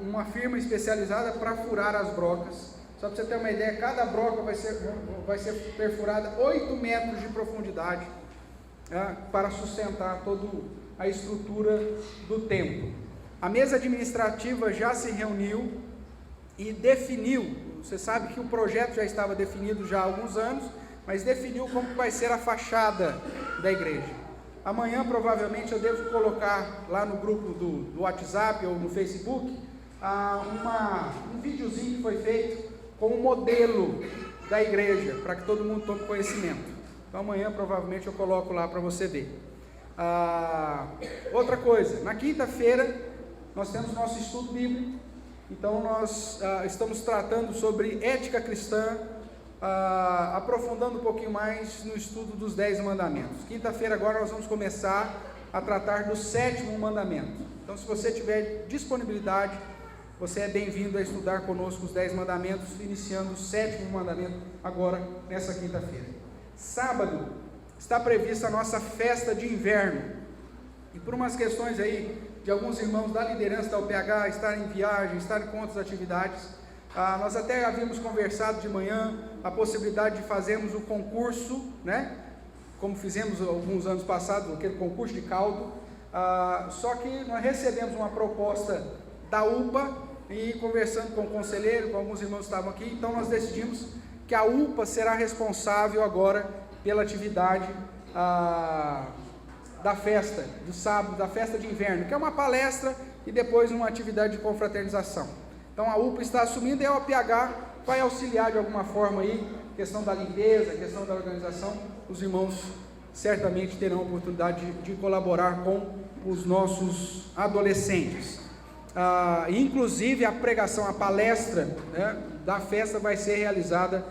uma firma especializada para furar as brocas. Só para você ter uma ideia, cada broca vai ser perfurada 8 metros de profundidade, para sustentar toda a estrutura do templo. A mesa administrativa já se reuniu e definiu. Você sabe que o projeto já estava definido já há alguns anos, mas definiu como vai ser a fachada da igreja. Amanhã provavelmente eu devo colocar lá no grupo do WhatsApp ou no Facebook um videozinho que foi feito com o modelo da igreja, para que todo mundo tome conhecimento. Então amanhã provavelmente eu coloco lá para você ver. Outra coisa, na quinta-feira nós temos nosso estudo bíblico. Então nós estamos tratando sobre ética cristã, aprofundando um pouquinho mais no estudo dos 10 mandamentos. Quinta-feira agora nós vamos começar a tratar do 7º mandamento. Então se você tiver disponibilidade, você é bem-vindo a estudar conosco os 10 mandamentos, iniciando o 7º mandamento agora nessa quinta-feira. Sábado está prevista a nossa festa de inverno, e por umas questões aí de alguns irmãos da liderança da UPH estarem em viagem, estarem com outras atividades, nós até havíamos conversado de manhã a possibilidade de fazermos o concurso, né? Como fizemos alguns anos passados, aquele concurso de caldo, só que nós recebemos uma proposta da UPA e conversando com o conselheiro, com alguns irmãos que estavam aqui, então nós decidimos que a UPA será responsável agora pela atividade da festa do sábado, da festa de inverno, que é uma palestra e depois uma atividade de confraternização. Então a UPA está assumindo e a OPH vai auxiliar de alguma forma aí, questão da limpeza, questão da organização. Os irmãos certamente terão a oportunidade de colaborar com os nossos adolescentes. Inclusive a pregação, a palestra, né, da festa vai ser realizada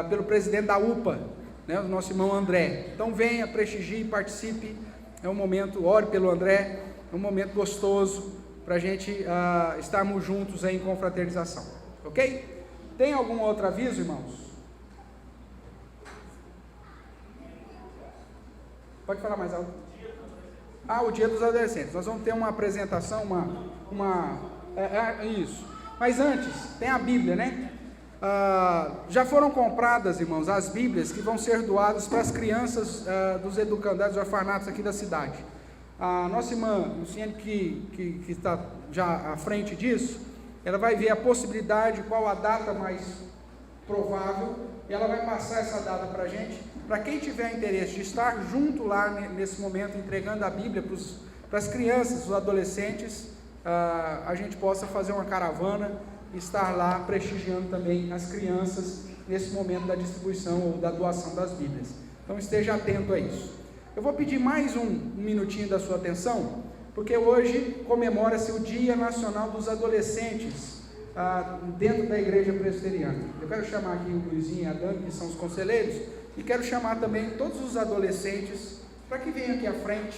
pelo presidente da UPA, né, o nosso irmão André. Então venha, prestigie, participe. É um momento, ore pelo André, é um momento gostoso para a gente estarmos juntos aí em confraternização, ok? Tem algum outro aviso, irmãos? Pode falar mais alto. O Dia dos Adolescentes. Nós vamos ter uma apresentação, isso. Mas antes, tem a Bíblia, né? Já foram compradas, irmãos, as Bíblias que vão ser doadas para as crianças dos educandários, dos orfanatos aqui da cidade. A nossa irmã Luciane, que está já à frente disso, ela vai ver a possibilidade, qual a data mais provável, e ela vai passar essa data para a gente, para quem tiver interesse de estar junto lá nesse momento, entregando a Bíblia para as crianças, os adolescentes, a gente possa fazer uma caravana e estar lá prestigiando também as crianças nesse momento da distribuição ou da doação das Bíblias. Então esteja atento a isso. Eu vou pedir mais um minutinho da sua atenção, porque hoje comemora-se o Dia Nacional dos Adolescentes dentro da Igreja Presbiteriana. Eu quero chamar aqui o Luizinho e a Dani, que são os conselheiros, e quero chamar também todos os adolescentes para que venham aqui à frente.